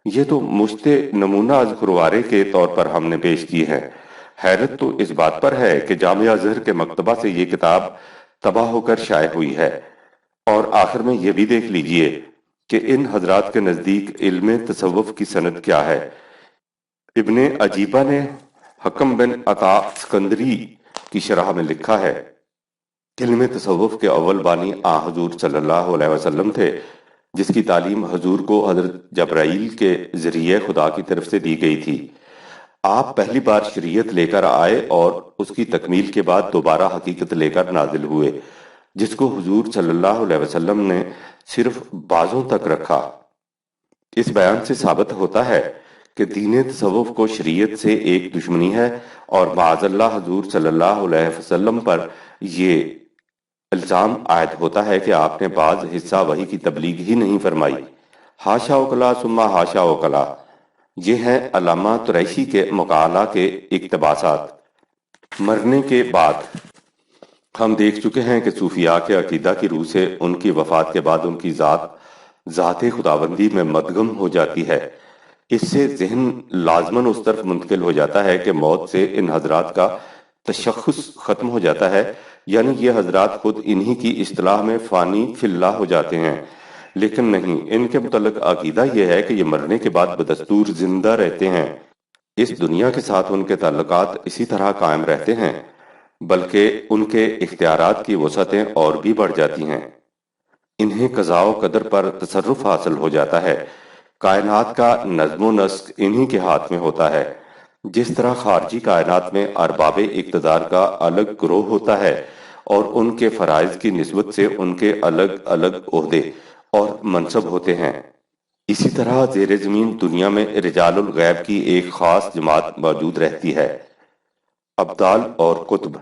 یہ تو مشت نمونہ از خروارے کے طور پر ہم نے پیش کی ہیں۔ حیرت تو اس بات پر ہے کہ جامعہ ازہر کے مکتبہ سے یہ کتاب طبع ہو کر شائع ہوئی ہے۔ اور آخر میں یہ بھی دیکھ لیجئے کہ ان حضرات کے نزدیک علم تصوف کی سند کیا ہے۔ ابن عجیبہ نے حکم بن عطا سکندری کی شرح میں لکھا ہے علم تصوف کے اول بانی حضور صلی اللہ علیہ وسلم تھے، جس کی تعلیم حضور کو حضرت جبرائیل کے ذریعے خدا کی طرف سے دی گئی تھی۔ آپ پہلی بار شریعت لے کر آئے اور اس کی تکمیل کے بعد دوبارہ حقیقت لے کر نازل ہوئے، جس کو حضور صلی اللہ علیہ وسلم نے صرف بعضوں تک رکھا۔ اس بیان سے ثابت ہوتا ہے کہ دین تصوف کو شریعت سے ایک دشمنی ہے اور معاذ اللہ حضور صلی اللہ علیہ وسلم پر یہ الزام عائد ہوتا ہے کہ آپ نے بعض حصہ وحی کی تبلیغ ہی نہیں فرمائی۔ حاشا وکلا ثم حاشا وکلا، یہ ہیں علامہ قریشی کے مقالہ کے اقتباسات۔ مرنے کے بعد ہم دیکھ چکے ہیں کہ صوفیاء کے عقیدہ کی روح سے ان کی وفات کے بعد ان کی ذات ذات خداوندی میں مدغم ہو جاتی ہے۔ اس سے ذہن لازماً اس طرف منتقل ہو جاتا ہے کہ موت سے ان حضرات کا تشخص ختم ہو جاتا ہے، یعنی یہ حضرات خود انہی کی اصطلاح میں فانی فی اللہ ہو جاتے ہیں۔ لیکن نہیں، ان کے متعلق عقیدہ یہ ہے کہ یہ مرنے کے بعد بدستور زندہ رہتے ہیں۔ اس دنیا کے ساتھ ان کے تعلقات اسی طرح قائم رہتے ہیں، بلکہ ان کے اختیارات کی وسعتیں اور بھی بڑھ جاتی ہیں۔ انہیں قضاء و قدر پر تصرف حاصل ہو جاتا ہے۔ کائنات کا نظم و نسق انہی کے ہاتھ میں ہوتا ہے۔ جس طرح خارجی کائنات میں ارباب اقتدار کا الگ گروہ ہوتا ہے اور ان کے فرائض کی نسبت سے ان کے الگ الگ عہدے اور منصب ہوتے ہیں، اسی طرح زیر زمین دنیا میں رجال الغیب کی ایک خاص جماعت موجود رہتی ہے، ابدال اور قطب۔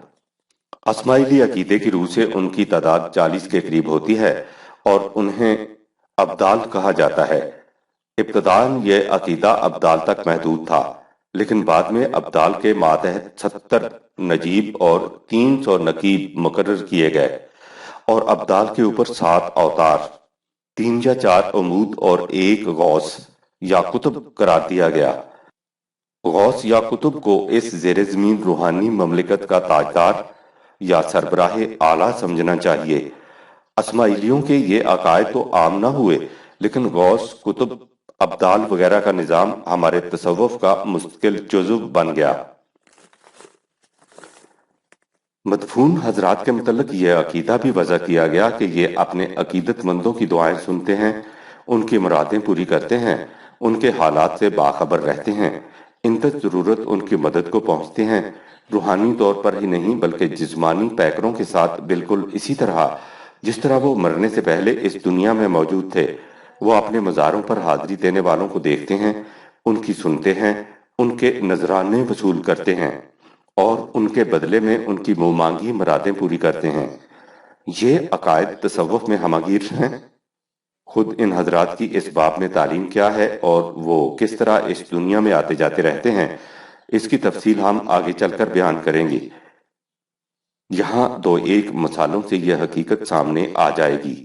اسماعیلی عقیدے کی روح سے ان کی تعداد 40 کے قریب ہوتی ہے اور انہیں ابدال کہا جاتا ہے۔ ابتداً یہ عقیدہ ابدال تک محدود تھا، لیکن بعد میں ابدال کے ماتحت 70 نجیب اور 300 نقیب مقرر کیے گئے اور ابدال کے اوپر 7 اوتار، 3 یا 4 عمود اور ایک غوث یا قطب قرار دیا گیا۔ غوث یا قطب کو اس زیر زمین روحانی مملکت کا تاجدار یا سربراہ اعلیٰ سمجھنا چاہیے۔ اسماعیلیوں کے یہ عقائد تو عام نہ ہوئے، لیکن غوث، قطب، ابدال وغیرہ کا نظام ہمارے تصوف کا مستقل جزو بن گیا۔ مدفون حضرات کے متعلق یہ عقیدہ بھی وضع کیا گیا کہ یہ اپنے عقیدت مندوں کی دعائیں سنتے ہیں، ان کی مرادیں پوری کرتے ہیں، ان کے حالات سے باخبر رہتے ہیں، ان تک ضرورت ان کی مدد کو پہنچتے ہیں، روحانی طور پر ہی نہیں بلکہ جسمانی پیکروں کے ساتھ بالکل اسی طرح جس طرح وہ مرنے سے پہلے اس دنیا میں موجود تھے۔ وہ اپنے مزاروں پر حاضری دینے والوں کو دیکھتے ہیں، ان کی سنتے ہیں، ان کے نذرانے وصول کرتے ہیں اور ان کے بدلے میں ان کی منہ مانگی مرادیں پوری کرتے ہیں۔ یہ عقائد تصوف میں ہماگیر ہیں۔ خود ان حضرات کی اس باب میں تعلیم کیا ہے اور وہ کس طرح اس دنیا میں آتے جاتے رہتے ہیں، اس کی تفصیل ہم آگے چل کر بیان کریں گے۔ یہاں 2-1 مثالوں سے یہ حقیقت سامنے آ جائے گی۔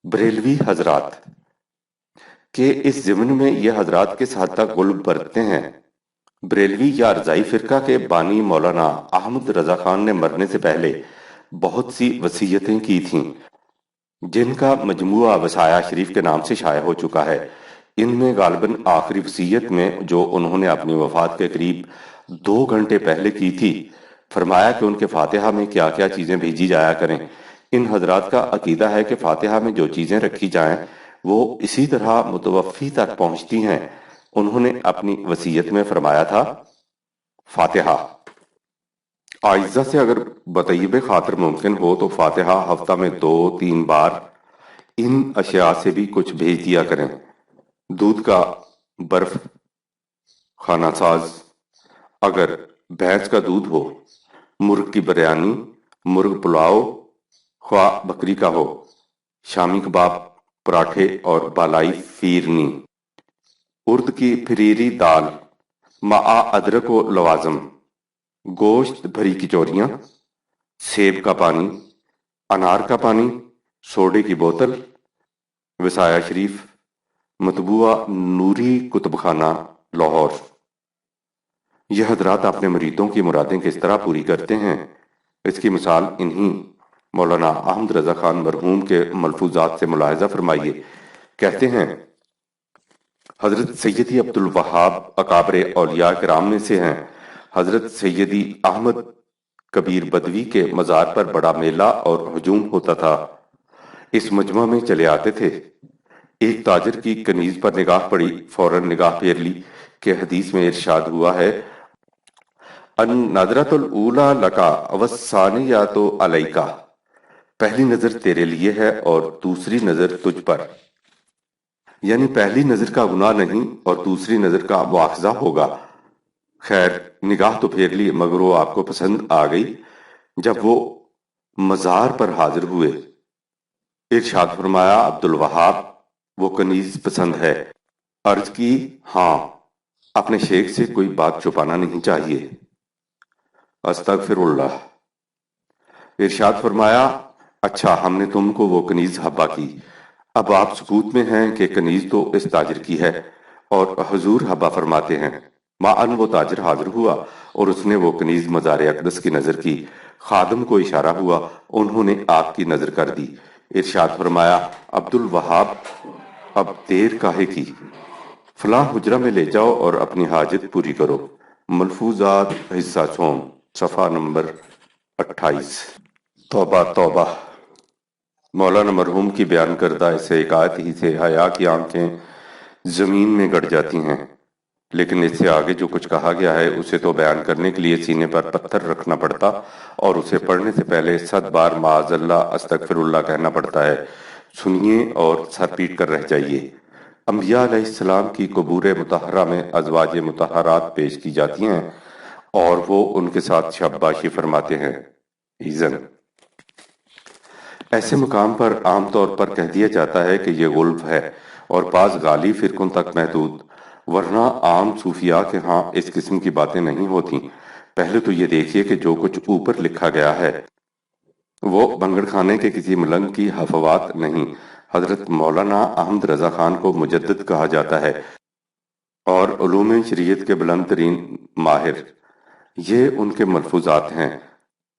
بریلوی حضرات کہ اس ضمن میں یہ حضرات کس حد تک غلب برتتے ہیں۔ بریلوی یا رضائی فرقہ کے بانی مولانا احمد رضا خان نے مرنے سے پہلے بہت سی وصیتیں کی تھیں، جن کا مجموعہ وصایا شریف کے نام سے شائع ہو چکا ہے۔ ان میں غالباً آخری وصیت میں جو انہوں نے اپنی وفات کے قریب 2 گھنٹے پہلے کی تھی، فرمایا کہ ان کے فاتحہ میں کیا کیا چیزیں بھیجی جایا کریں۔ ان حضرات کا عقیدہ ہے کہ فاتحہ میں جو چیزیں رکھی جائیں وہ اسی طرح متوفی تک پہنچتی ہیں۔ انہوں نے اپنی وصیت میں فرمایا تھا، فاتحہ آئزہ سے اگر بطیب خاطر ممکن ہو تو فاتحہ ہفتہ میں 2-3 بار ان اشیاء سے بھی کچھ بھیج دیا کریں: دودھ کا برف، کھانا ساز اگر بھینس کا دودھ ہو، مرغ کی بریانی، مرغ پلاؤ خواہ بکری کا ہو، شامی کباب، پراٹھے اور بالائی فیرنی، ارد کی پھریری دال مع ادرک و لوازم، گوشت بھری کچوریاں، سیب کا پانی، انار کا پانی، سوڈے کی بوتل، وصایا شریف، مطبوعہ نوری کتب خانہ، لاہور۔ یہ حضرات اپنے مریدوں کی مرادیں کس طرح پوری کرتے ہیں، اس کی مثال انہی مولانا احمد رضا خان مرحوم کے ملفوظات سے ملاحظہ فرمائیے۔ کہتے ہیں، حضرت سیدی عبدالوہاب اکابر اولیاء کرام میں سے ہیں۔ حضرت سیدی احمد کبیر بدوی کے مزار پر بڑا میلہ اور ہجوم ہوتا تھا۔ اس مجمع میں چلے آتے تھے۔ ایک تاجر کی کنیز پر نگاہ پڑی، فوراً نگاہ پھیر لی کہ حدیث میں ارشاد ہوا ہے، النظرۃ الاولیٰ لکا والثانیۃ علیکا، پہلی نظر تیرے لیے ہے اور دوسری نظر تجھ پر، یعنی پہلی نظر کا گناہ نہیں اور دوسری نظر کا مواخذہ ہوگا۔ خیر، نگاہ تو پھیر لی مگر وہ آپ کو پسند آ گئی۔ جب وہ مزار پر حاضر ہوئے، ارشاد فرمایا، عبدالوہاب وہ کنیز پسند ہے؟ عرض کی، ہاں، اپنے شیخ سے کوئی بات چھپانا نہیں چاہیے۔ استغفر اللہ۔ ارشاد فرمایا، اچھا، ہم نے تم کو وہ کنیز ہبہ کی۔ اب آپ سکوت میں ہیں کہ کنیز تو اس تاجر کی ہے، اور حضور حبا فرماتے ہیں معاً وہ تاجر حاضر ہوا اور اس نے وہ کنیز مزار اقدس کی نظر کی۔ خادم کو اشارہ ہوا، انہوں نے آگ کی نظر کر دی۔ ارشاد فرمایا عبد الوہاب اب دیر کاہے کی، فلاں حجرہ میں لے جاؤ اور اپنی حاجت پوری کرو۔ ملفوظات حصہ سوم صفحہ نمبر 28۔ توبہ توبہ۔ مولانا مرحوم کی بیان کردہ اس حکایت ہی سے حیا کی آنکھیں زمین میں گڑ جاتی ہیں، لیکن اس سے آگے جو کچھ کہا گیا ہے اسے تو بیان کرنے کے لیے سینے پر پتھر رکھنا پڑتا اور اسے پڑھنے سے پہلے 100 بار معاذ اللہ استغفر اللہ کہنا پڑتا ہے۔ سنیے اور سر پیٹ کر رہ جائیے۔ انبیاء علیہ السلام کی قبور مطہرہ میں ازواج مطہرات پیش کی جاتی ہیں اور وہ ان کے ساتھ شاباشی فرماتے ہیں۔ ایزن ایسے مقام پر عام طور پر کہہ دیا جاتا ہے کہ یہ غلف ہے اور بعض غالی فرقوں تک محدود، ورنہ عام صوفیاء کے ہاں اس قسم کی باتیں نہیں ہوتی۔ پہلے تو یہ دیکھیے کہ جو کچھ اوپر لکھا گیا ہے وہ بنگڑ خانے کے کسی ملنگ کی حفوات نہیں۔ حضرت مولانا احمد رضا خان کو مجدد کہا جاتا ہے اور علوم شریعت کے بلند ترین ماہر، یہ ان کے ملفوظات ہیں۔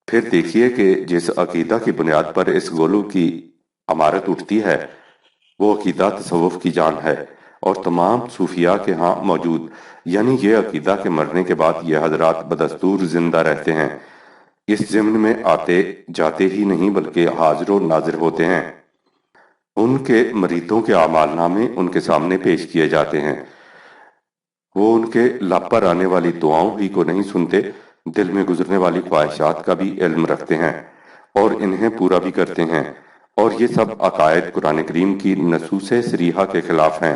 پھر دیکھیے کہ جس عقیدہ کی بنیاد پر اس گولو کی عمارت اٹھتی ہے وہ عقیدہ تصوف کی جان ہے اور تمام صوفیاء کے ہاں موجود، یعنی یہ عقیدہ کے مرنے کے بعد یہ حضرات بدستور زندہ رہتے ہیں، اس ضمن میں آتے جاتے ہی نہیں بلکہ حاضر و ناظر ہوتے ہیں۔ ان کے مریدوں کے اعمال نامے ان کے سامنے پیش کیے جاتے ہیں، وہ ان کے لب پر آنے والی دعاؤں ہی کو نہیں سنتے، دل میں گزرنے والی خواہشات کا بھی علم رکھتے ہیں اور انہیں پورا بھی کرتے ہیں، اور یہ سب عقائد قرآن کریم کی نصوص صریحہ کے خلاف ہیں۔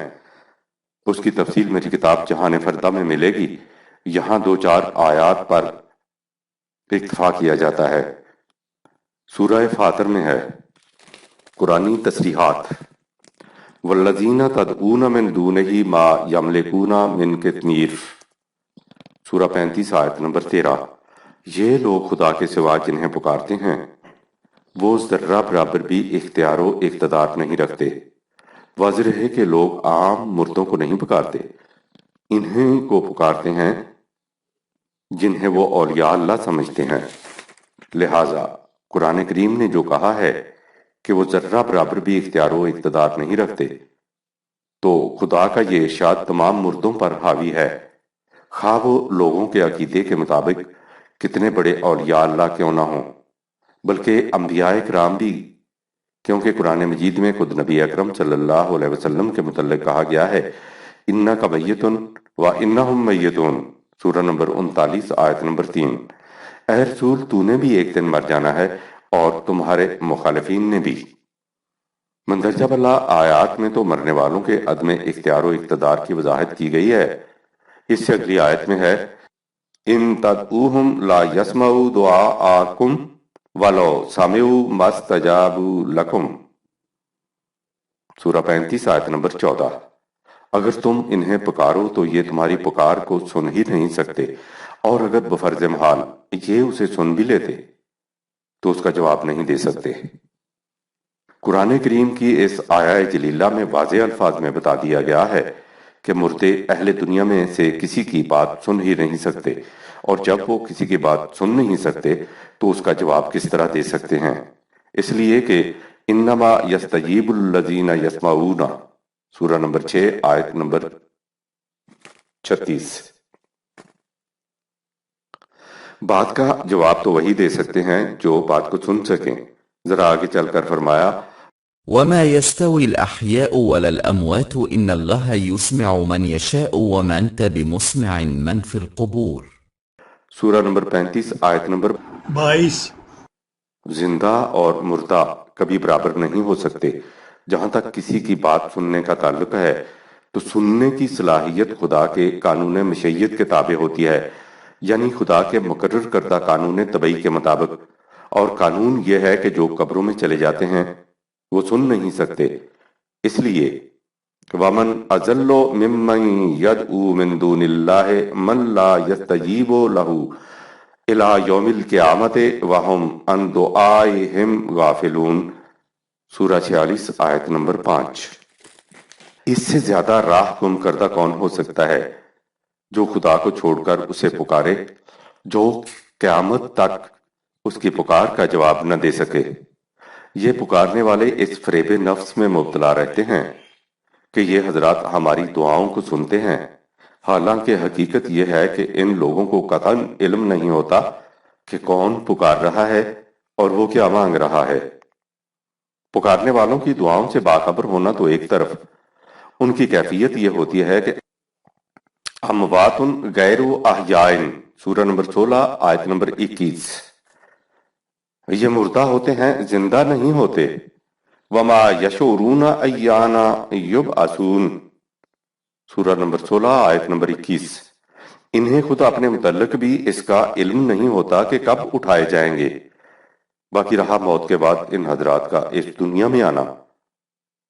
اس کی تفصیل میری کتاب جہان فردہ میں ملے گی، یہاں 2-4 آیات پر اکتفا کیا جاتا ہے۔ سورہ فاطر میں ہے قرآنی تصریحات، والذین تدعون من دونہ ما یملکون من قطمیر، سورہ 35 آیت نمبر 13۔ یہ لوگ خدا کے سوا جنہیں پکارتے ہیں وہ ذرہ برابر بھی اختیار و اقتدار نہیں رکھتے۔ واضح ہے کہ لوگ عام مردوں کو نہیں پکارتے، انہیں کو پکارتے ہیں جنہیں وہ اولیاء اللہ سمجھتے ہیں۔ لہٰذا قرآن کریم نے جو کہا ہے کہ وہ ذرہ برابر بھی اختیار و اقتدار نہیں رکھتے، تو خدا کا یہ ارشاد تمام مردوں پر حاوی ہے، خواہ وہ لوگوں کے عقیدے کے مطابق کتنے بڑے اولیاء اللہ کیوں نہ ہوں، بلکہ انبیاء کرام بھی، کیونکہ قرآن مجید میں خود نبی اکرم صلی اللہ علیہ وسلم کے متعلق کہا گیا ہے اِنَّکَ مَیِّتٌ وَإِنَّهُمْ مَیِّتُونَ، سورہ نمبر 39 آیت نمبر 3۔ اے رسول تو نے بھی ایک دن مر جانا ہے اور تمہارے مخالفین نے بھی۔ مندرجہ بالا آیات میں تو مرنے والوں کے عدم اختیار و اقتدار کی وضاحت کی گئی ہے۔ اس سے اگلی آیت میں ہے ان تدعوہم لا یسمعوا دعاءکم ولو سمعوا ما استجابوا لکم، سورہ 35 آیت نمبر 14۔ اگر تم انہیں پکارو تو یہ تمہاری پکار کو سن ہی نہیں سکتے، اور اگر بفرض محال یہ اسے سن بھی لیتے تو اس کا جواب نہیں دے سکتے۔ قرآن کریم کی اس آیہ جلیلہ میں واضح الفاظ میں بتا دیا گیا ہے کہ مردے اہل دنیا میں سے کسی کی بات سن ہی نہیں سکتے، اور جب وہ کسی کی بات سن نہیں سکتے تو اس کا جواب کس طرح دے سکتے ہیں؟ اس لیے کہ انما یستجیب الذین یسمعون، سورہ نمبر 6 آیت نمبر 36۔ بات کا جواب تو وہی دے سکتے ہیں جو بات کو سن سکیں۔ ذرا آگے چل کر فرمایا وما يستوي الأحياء ولا الأموات إن الله يسمع من يشاء وما أنت بمسمع من في القبور، سورہ نمبر 35 آیت نمبر 22۔ زندہ اور مردہ کبھی برابر نہیں ہو سکتے۔ جہاں تک کسی کی بات سننے کا تعلق ہے تو سننے کی صلاحیت خدا کے قانون مشیت کے تابع ہوتی ہے، یعنی خدا کے مقرر کردہ قانون طبعی کے مطابق، اور قانون یہ ہے کہ جو قبروں میں چلے جاتے ہیں وہ سن نہیں سکتے۔ اس لیے وَمَنْ أَضَلُّ مِمَّنْ يَدْعُو مِن دُونِ اللَّهِ مَن لَّا يَسْتَجِيبُ لَهُ إِلَىٰ يَوْمِ الْقِيَامَةِ وَهُمْ عَن دُعَائِهِمْ غَافِلُونَ، سورہ 46 آیت نمبر 5۔ اس سے زیادہ راہ گم کردہ کون ہو سکتا ہے جو خدا کو چھوڑ کر اسے پکارے، جو قیامت تک اس کی پکار کا جواب نہ دے سکے۔ یہ پکارنے والے اس فریب نفس میں مبتلا رہتے ہیں کہ یہ حضرات ہماری دعاؤں کو سنتے ہیں، حالانکہ حقیقت یہ ہے کہ ان لوگوں کو قطعاً علم نہیں ہوتا کہ کون پکار رہا ہے اور وہ کیا مانگ رہا ہے۔ پکارنے والوں کی دعاؤں سے باخبر ہونا تو ایک طرف، ان کی کیفیت یہ ہوتی ہے کہ اموات غیر احیاء، سورہ نمبر 16 آیت نمبر 21، یہ مردہ ہوتے ہیں، زندہ نہیں ہوتے۔ وما یشعرون ایان یبعثون، سورہ نمبر 16 آیت نمبر 21، انہیں خود اپنے متعلق بھی اس کا علم نہیں ہوتا کہ کب اٹھائے جائیں گے۔ باقی رہا موت کے بعد ان حضرات کا اس دنیا میں آنا،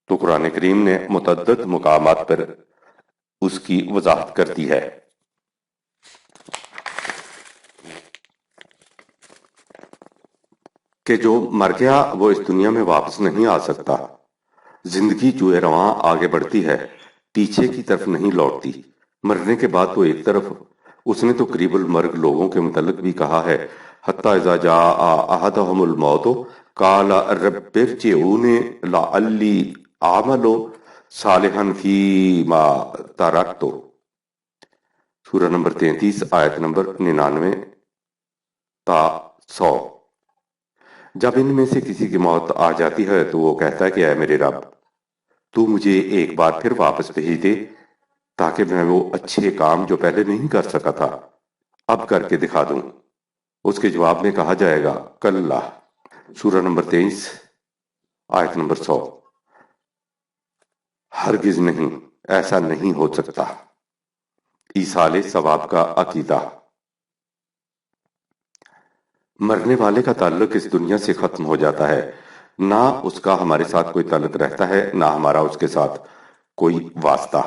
تو قرآن کریم نے متعدد مقامات پر اس کی وضاحت کر دی ہے۔ کہ جو مر گیا وہ اس دنیا میں واپس نہیں آ سکتا۔ زندگی جو رواں آگے بڑھتی ہے، پیچھے کی طرف نہیں لوٹتی۔ مرنے کے بعد تو ایک طرف، اس نے تو قریب المرگ لوگوں کے متعلق بھی کہا ہے، حتی اذا جاء احدهم الموت قال رب ارجعون لعلی اعمل صالحا فیما ترکت، سورہ نمبر 33 آیت نمبر 99 تا 100۔ جب ان میں سے کسی کی موت آ جاتی ہے تو وہ کہتا ہے کہ اے میرے رب، تو مجھے ایک بار پھر واپس بھیج دے تاکہ میں وہ اچھے کام جو پہلے نہیں کر سکا تھا اب کر کے دکھا دوں۔ اس کے جواب میں کہا جائے گا کلا، سورہ نمبر 23 آیت نمبر 100، ہرگز نہیں، ایسا نہیں ہو سکتا۔ ایصال ثواب کا عقیدہ۔ مرنے والے کا تعلق اس دنیا سے ختم ہو جاتا ہے، نہ اس کا ہمارے ساتھ کوئی تعلق رہتا ہے، نہ ہمارا اس کے ساتھ کوئی واسطہ،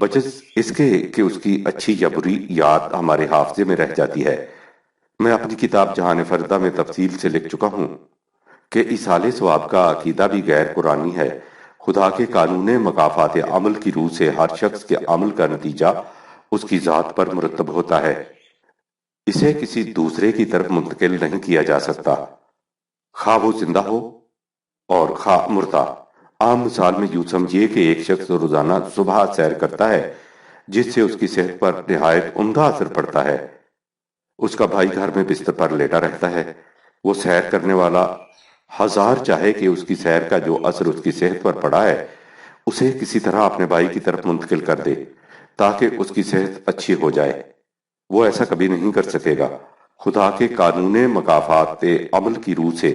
بجز اس کے کہ اس کی اچھی یا بری یاد ہمارے حافظے میں رہ جاتی ہے۔ میں اپنی کتاب جہان فردہ میں تفصیل سے لکھ چکا ہوں کہ ایصال ثواب کا عقیدہ بھی غیر قرآنی ہے۔ خدا کے قانون مکافات عمل کی روح سے ہر شخص کے عمل کا نتیجہ اس کی ذات پر مرتب ہوتا ہے، اسے کسی دوسرے کی طرف منتقل نہیں کیا جا سکتا، خواہ وہ زندہ ہو اور خواہ مردہ۔ عام مثال میں یوں سمجھیے کہ ایک شخص روزانہ صبح سیر کرتا ہے جس سے اس کی صحت پر نہایت عمدہ اثر پڑتا ہے۔ اس کا بھائی گھر میں بستر پر لیٹا رہتا ہے، وہ سیر کرنے والا ہزار چاہے کہ اس کی سیر کا جو اثر اس کی صحت پر پڑا ہے اسے کسی طرح اپنے بھائی کی طرف منتقل کر دے تاکہ اس کی صحت اچھی ہو جائے، وہ ایسا کبھی نہیں کر سکے گا۔ خدا کے قانون مکافات عمل کی روح سے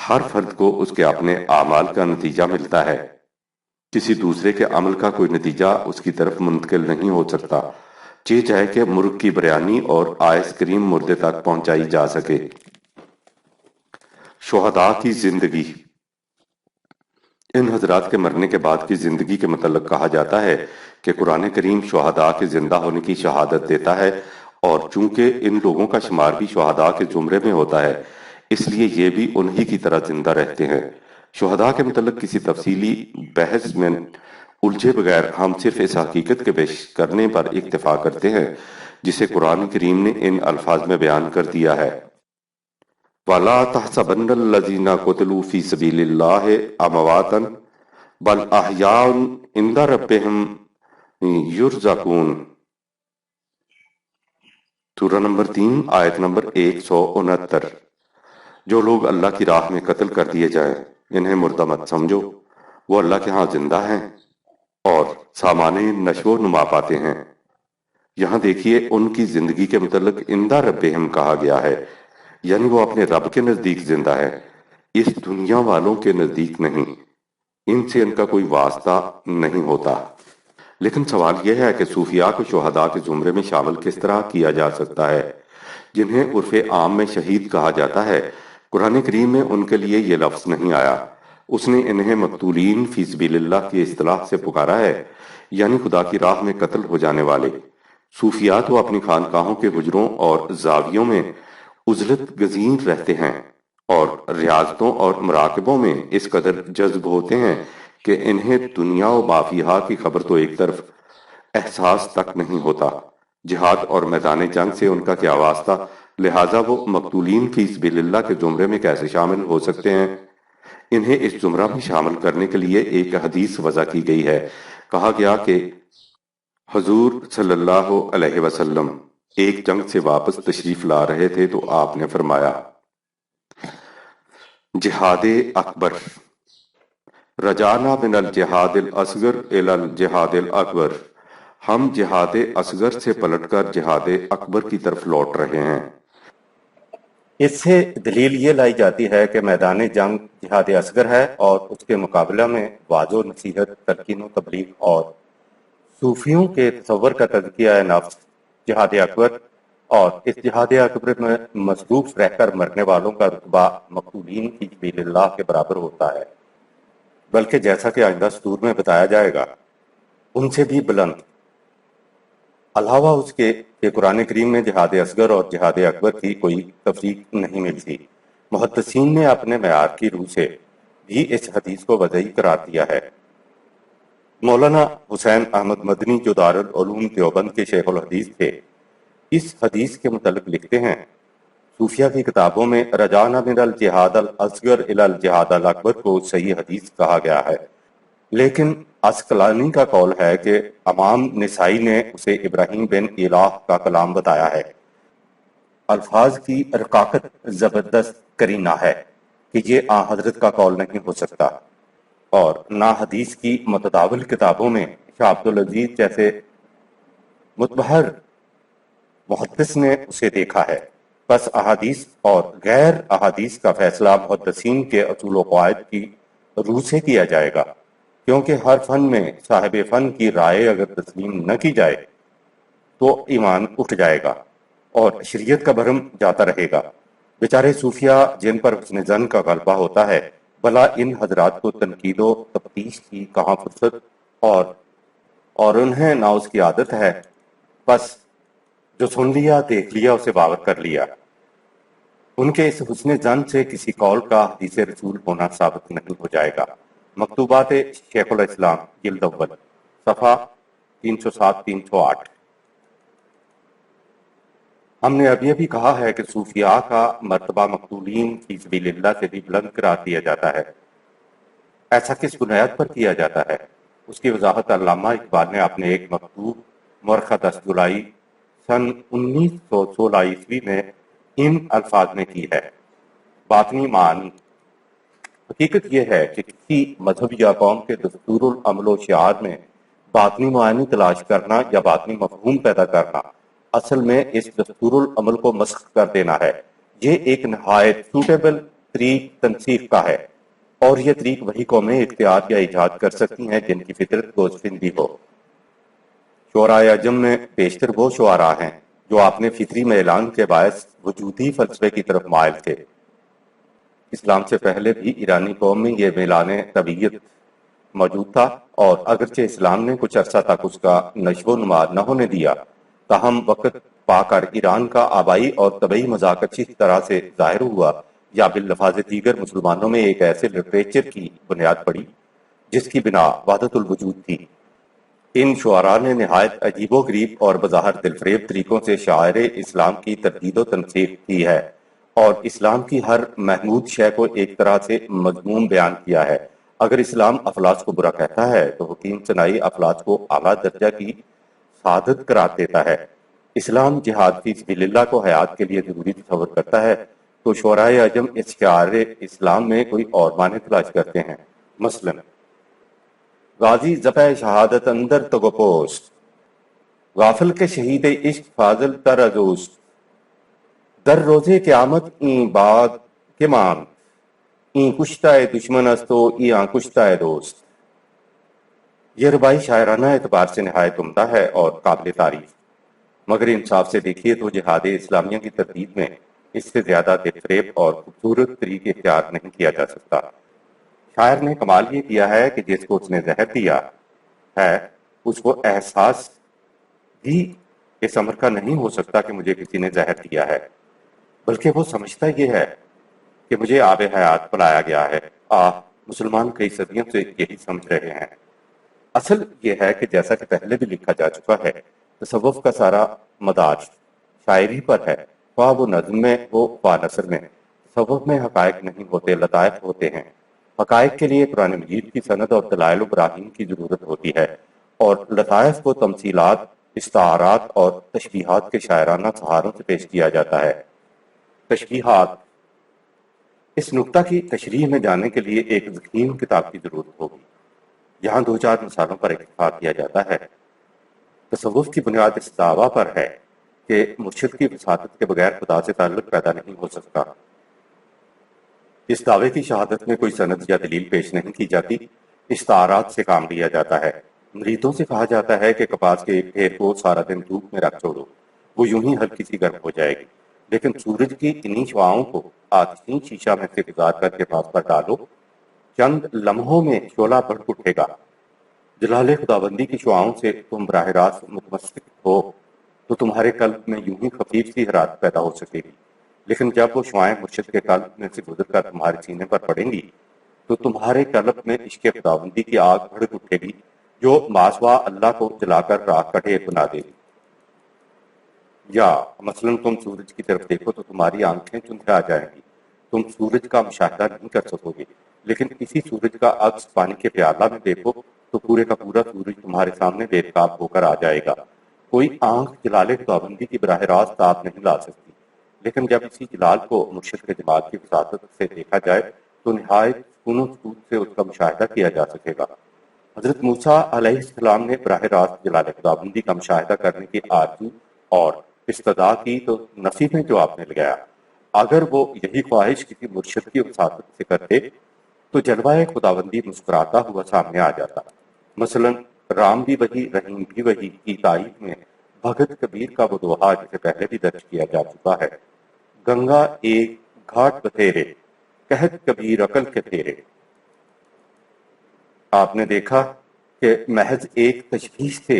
ہر فرد کو اس کے اپنے اعمال کا نتیجہ ملتا ہے، کسی دوسرے کے عمل کا کوئی نتیجہ اس کی طرف منتقل نہیں ہو سکتا، چاہے کہ مرغ کی بریانی اور آئس کریم مردے تک پہنچائی جا سکے۔ شہداء کی زندگی۔ ان حضرات کے مرنے کے بعد کی زندگی کے متعلق کہا جاتا ہے کہ قرآن کریم شہداء کے زندہ ہونے کی شہادت دیتا ہے، اور چونکہ ان لوگوں کا شمار بھی شہداء کے زمرے میں ہوتا ہے اس لیے یہ بھی انہی کی طرح زندہ رہتے ہیں۔ شہداء کے متعلق کسی تفصیلی بحث میں الجھے بغیر ہم صرف اس حقیقت کے پیش کرنے پر اکتفا کرتے ہیں جسے قرآن کریم نے ان الفاظ میں بیان کر دیا ہے، وَلَا تَحْسَبَنَّ الَّذِينَ قُتِلُوا فِي سَبِيلِ اللَّهِ أَمْوَاتًا بَلْ أَحْيَاءٌ عِندَ رَبِّهِمْ يُرْزَقُونَ، سورہ نمبر 3 آیت نمبر 169۔ جو لوگ اللہ کی راہ میں قتل کر دیے جائیں انہیں مردہ مت سمجھو، وہ اللہ کے ہاں زندہ ہیں اور سامان نشو و نما پاتے ہیں۔ یہاں دیکھیے ان کی زندگی کے متعلق عند ربہم کہا گیا ہے، یعنی وہ اپنے رب کے نزدیک زندہ ہے، اس دنیا والوں کے نزدیک نہیں، ان سے ان کا کوئی واسطہ نہیں ہوتا۔ لیکن سوال یہ ہے کہ صوفیاء کو شہداء کے زمرے میں شامل کس طرح کیا جا سکتا ہے، جنہیں عرف عام میں شہید کہا جاتا ہے؟ قرآن کریم میں ان کے لیے یہ لفظ نہیں آیا، اس نے انہیں مقتولین فی سبیل اللہ کی اصطلاح سے پکارا ہے، یعنی خدا کی راہ میں قتل ہو جانے والے۔ صوفیاء تو اپنی خانقاہوں کے حجروں اور زاویوں میں عزلت گزین رہتے ہیں، اور ریاضتوں اور مراقبوں میں اس قدر جذب ہوتے ہیں کہ انہیں دنیا و مافیہا کی خبر تو ایک طرف احساس تک نہیں ہوتا۔ جہاد اور میدان جنگ سے ان کا کیا واسطہ، لہٰذا وہ مقتولین فی سبیل اللہ کے زمرے میں کیسے شامل ہو سکتے ہیں؟ انہیں اس زمرہ میں شامل کرنے کے لیے ایک حدیث وضع کی گئی ہے۔ کہا گیا کہ حضور صلی اللہ علیہ وسلم ایک جنگ سے واپس تشریف لا رہے تھے تو آپ نے فرمایا، جہاد اکبر، رجعنا من الجہاد الاصغر الی الجہاد الاکبر، ہم جہاد اصغر سے پلٹ کر جہاد اکبر کی طرف لوٹ رہے ہیں۔ اس سے دلیل یہ لائی جاتی ہے کہ میدان جنگ جہاد اصغر ہے اور اس کے مقابلہ میں وعظ و نصیحت، تلقین و تبلیغ اور صوفیوں کے تصور کا تزکیہ نفس جہاد اکبر، اور اس جہاد اکبر میں مصروف رہ کر مرنے والوں کا رتبہ مقتولین فی سبیل اللہ کے برابر ہوتا ہے، بلکہ جیسا کہ آئندہ سطور میں بتایا جائے گا ان سے بھی بلند۔ علاوہ اس کے کہ قرآن کریم میں جہاد اصغر اور جہاد اکبر کی کوئی تفریق نہیں ملتی، محدثین نے اپنے معیار کی روح سے بھی اس حدیث کو وضعی قرار دیا ہے۔ مولانا حسین احمد مدنی جو دارالعلوم دیوبند کے شیخ الحدیث تھے، اس حدیث کے متعلق لکھتے ہیں، صوفیہ کی کتابوں میں رجعنا من الجہاد الاصغر الی الجہاد الاکبر کو صحیح حدیث کہا گیا ہے، لیکن عسقلانی کا قول ہے کہ امام نسائی نے اسے ابراہیم بن الہ کا کلام بتایا ہے۔ الفاظ کی رقاقت زبردست کرینہ ہے کہ یہ آن حضرت کا قول نہیں ہو سکتا، اور نہ حدیث کی متداول کتابوں میں شاہ عبدالعزیز جیسے متبحر محدث نے اسے دیکھا ہے۔ بس احادیث اور غیر احادیث کا فیصلہ محدثین کے اصول و قواعد کی روح سے کیا جائے گا، کیونکہ ہر فن میں صاحب فن کی رائے اگر تسلیم نہ کی جائے تو ایمان اٹھ جائے گا اور شریعت کا بھرم جاتا رہے گا۔ بیچارے صوفیہ جن پر حسن زن کا غلبہ ہوتا ہے، بھلا ان حضرات کو تنقید و تفتیش کی کہاں فرصت، اور انہیں نہ اس کی عادت ہے، بس جو سن لیا دیکھ لیا اسے باور کر لیا۔ ان کے اس حسن زن سے کسی قول کا حدیث رسول ہونا ثابت نہیں ہو جائے گا۔ مکتوبات شیخ الاسلام جلد اول، صفحہ 307-308۔ ہم نے ابھی کہا ہے کہ صوفیاء کا مرتبہ مقتولین فی سبیل اللہ سے بھی بلند قرار دیا جاتا ہے۔ ایسا کس بنیاد پر کیا جاتا ہے؟ اس کی وضاحت علامہ اقبال نے اپنے ایک مکتوب مورخہ 10 جولائی سن 1916 عیسوی میں ان الفاظ میں کی ہے: باطنی معنی، حقیقت یہ ہے کہ کسی مذہب یا قوم کے دستور العمل و شعار میں باطنی معنی تلاش کرنا یا باطنی مفہوم پیدا کرنا اصل میں اس دستور العمل کو مسخ کر دینا ہے۔ یہ ایک نہایت سوٹیبل طریق تنسیق کا ہے، اور یہ طریق وہی قومیں اختیار یا ایجاد کر سکتی ہیں جن کی فطرت گوشفندی ہو۔ شعراء عجم میں بیشتر وہ شعراء ہیں جو اپنے فطری میلان کے باعث وجودی فلسفے کی طرف مائل تھے۔ اسلام سے پہلے بھی ایرانی قوم میں یہ میلان طبیعت موجود تھا، اور اگرچہ اسلام نے کچھ عرصہ تک اس کا نشو و نما نہ ہونے دیا، تاہم وقت پا کر ایران کا آبائی اور طبعی مذاق اچھی طرح سے ظاہر ہوا، یا باللفاظ دیگر مسلمانوں میں ایک ایسے لٹریچر کی بنیاد پڑی جس کی بنا وحدت الوجود تھی۔ ان شعراء نے نہایت عجیب و غریب اور بظاہر دلفریب طریقوں سے شاعر اسلام کی تردید و تنسیق کی ہے، اور اسلام کی ہر محمود شے کو ایک طرح سے مذموم بیان کیا ہے۔ اگر اسلام افلاس کو برا کہتا ہے تو حکیم سنائی افلاس کو اعلیٰ درجہ کی سعادت قرار دیتا ہے۔ اسلام جہاد فی سبیل اللہ کو حیات کے لیے ضروری تصور کرتا ہے، تو شعراء عجم اس شعار اسلام میں کوئی اور معنی تلاش کرتے ہیں۔ مثلاً غازی ذبح شہادت اندر تگو پوست، غافل کے شہید عشق فاضل تر ازوست، در روزے قیامت این باد کے مان، این کشتہ دشمن است و این کشتہ دوست۔ یہ ربائی شاعرانہ اعتبار سے نہایت عمدہ ہے اور قابل تعریف، مگر انصاف سے دیکھیے تو جہاد اسلامیہ کی تردید میں اس سے زیادہ دل فریب اور خوبصورت طریقے اختیار نہیں کیا جا سکتا۔ شاعر نے کمال یہ کیا ہے کہ جس کو اس نے زہر دیا ہے اس کو احساس بھی اس امر کا نہیں ہو سکتا کہ مجھے کسی نے زہر دیا ہے، بلکہ وہ سمجھتا یہ ہے کہ مجھے آب حیات پلایا گیا ہے۔ مسلمان کئی صدیوں سے یہی سمجھ رہے ہیں۔ اصل یہ ہے کہ جیسا کہ پہلے بھی لکھا جا چکا ہے، تصوف کا سارا مدار شاعری پر ہے، خواہ وہ نظم میں ہو خواہ نثر میں۔ تصوف میں حقائق نہیں ہوتے، لطائف ہوتے ہیں۔ حقائق کے لیے قرآن مجید کی سند اور دلائل و براہین کی ضرورت ہوتی ہے، اور لطائف کو تمثیلات، استعارات اور تشبیہات کے شاعرانہ سہاروں سے پیش کیا جاتا ہے۔ تشبیہات، اس نکتہ کی تشریح میں جانے کے لیے ایک ذخیم کتاب کی ضرورت ہوگی۔ یہاں دو چار مثالوں پر اکتفا کیا جاتا ہے۔ تصوف کی بنیاد اس دعویٰ پر ہے کہ مرشد کی وساطت کے بغیر خدا سے تعلق پیدا نہیں ہو سکتا۔ اس دعوے کی شہادت میں کوئی سند یا دلیل پیش نہیں کی جاتی، استعارات سے کام لیا جاتا ہے۔ مریدوں سے کہا جاتا ہے کہ کپاس کے ایک ڈھیر کو سارا دن دھوپ میں رکھ چھوڑو، وہ یوں ہی ہلکی سی گرم ہو جائے گی، لیکن سورج کی انہی شعاؤں کو آتشین شیشہ میں سے گزار کر کے پاس پر ڈالو، چند لمحوں میں شعلہ بھڑک اٹھے گا۔ جلال خداوندی کی شعاؤں سے تم براہ راست متمسک ہو تو تمہارے قلب میں یوں ہی خفیف سی حرارت پیدا ہو سکے گی، لیکن جب وہ شعائیں مرشد کے قلب میں سے گزر کر تمہارے سینے پر پڑیں گی تو تمہارے قلب میں عشق خداوندی کی آگ بھڑک اٹھے گی جو ماسوا اللہ کو جلا کر راکھ کا ڈھیر بنا دے گی۔ یا مثلاً تم سورج کی طرف دیکھو تو تمہاری آنکھیں چندھا جائیں گی، تم سورج کا مشاہدہ نہیں کر سکو گے، لیکن اسی سورج کا عکس پانی کے پیالہ میں دیکھو تو پورے کا پورا سورج تمہارے سامنے بے نقاب ہو کر آ جائے گا۔ کوئی آنکھ جلال خداوندی کی براہ راست آپ نہیں لا سکتی، لیکن جب اسی جلال کو مرشد کے دماغ کی وساطت سے دیکھا جائے تو نہایت سکون و سکون سے اس کا مشاہدہ کیا جا سکے گا۔ حضرت موسیٰ علیہ السلام نے براہ راست جلال خداوندی کا مشاہدہ کرنے کی آرزو اور استدعا کی تو نصیب میں جواب مل گیا۔ اگر وہ یہی خواہش کسی مرشد کی وساطت سے کرتے تو جلوہ خداوندی مسکراتا ہوا سامنے آ جاتا۔ مثلاً رام بھی وہی، رحیم بھی وہی کی تائید میں بھگت کبیر کا وہ دوہا جسے پہلے بھی درج کیا جا چکا ہے: گنگا ایک گھاٹ بتھیرے، کہت کبیر عقل کے تیرے۔ آپ نے دیکھا کہ محض ایک تشبیہ سے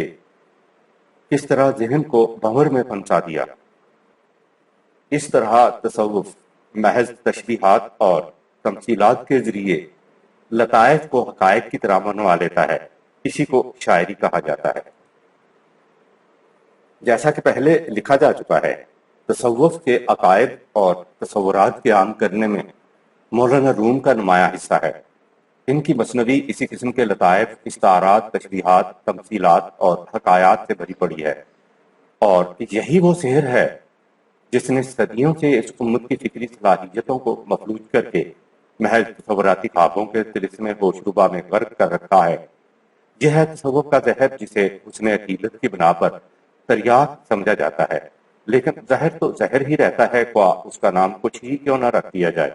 کس طرح ذہن کو بھنور میں پھنسا دیا۔ اس طرح تصوف محض تشبیہات اور تمثیلات کے ذریعے لطائف کو حقائق کی طرح منوا لیتا ہے، اسی کو شاعری کہا جاتا ہے۔ جیسا کہ پہلے لکھا جا چکا ہے، تصوف کے عقائد اور تصورات کے عام کرنے میں مولانا روم کا نمایاں حصہ ہے۔ ان کی مثنوی اسی قسم کے لطائف، استعارات، تشبیہات، تمثیلات اور حکایات سے بھری پڑی ہے، اور یہی وہ سحر ہے جس نے صدیوں سے اس امت کی فکری صلاحیتوں کو مفلوج کر کے محض تصوراتی خوابوں کے طلسم ہوشربا میں غرق کر رکھا ہے۔ یہ ہے تصوف کا زہر جسے حسن عقیدت کی بنا پر تریاق سمجھا جاتا ہے، لیکن زہر تو زہر ہی رہتا ہے، خواہ اس کا نام کچھ ہی کیوں نہ رکھ دیا جائے۔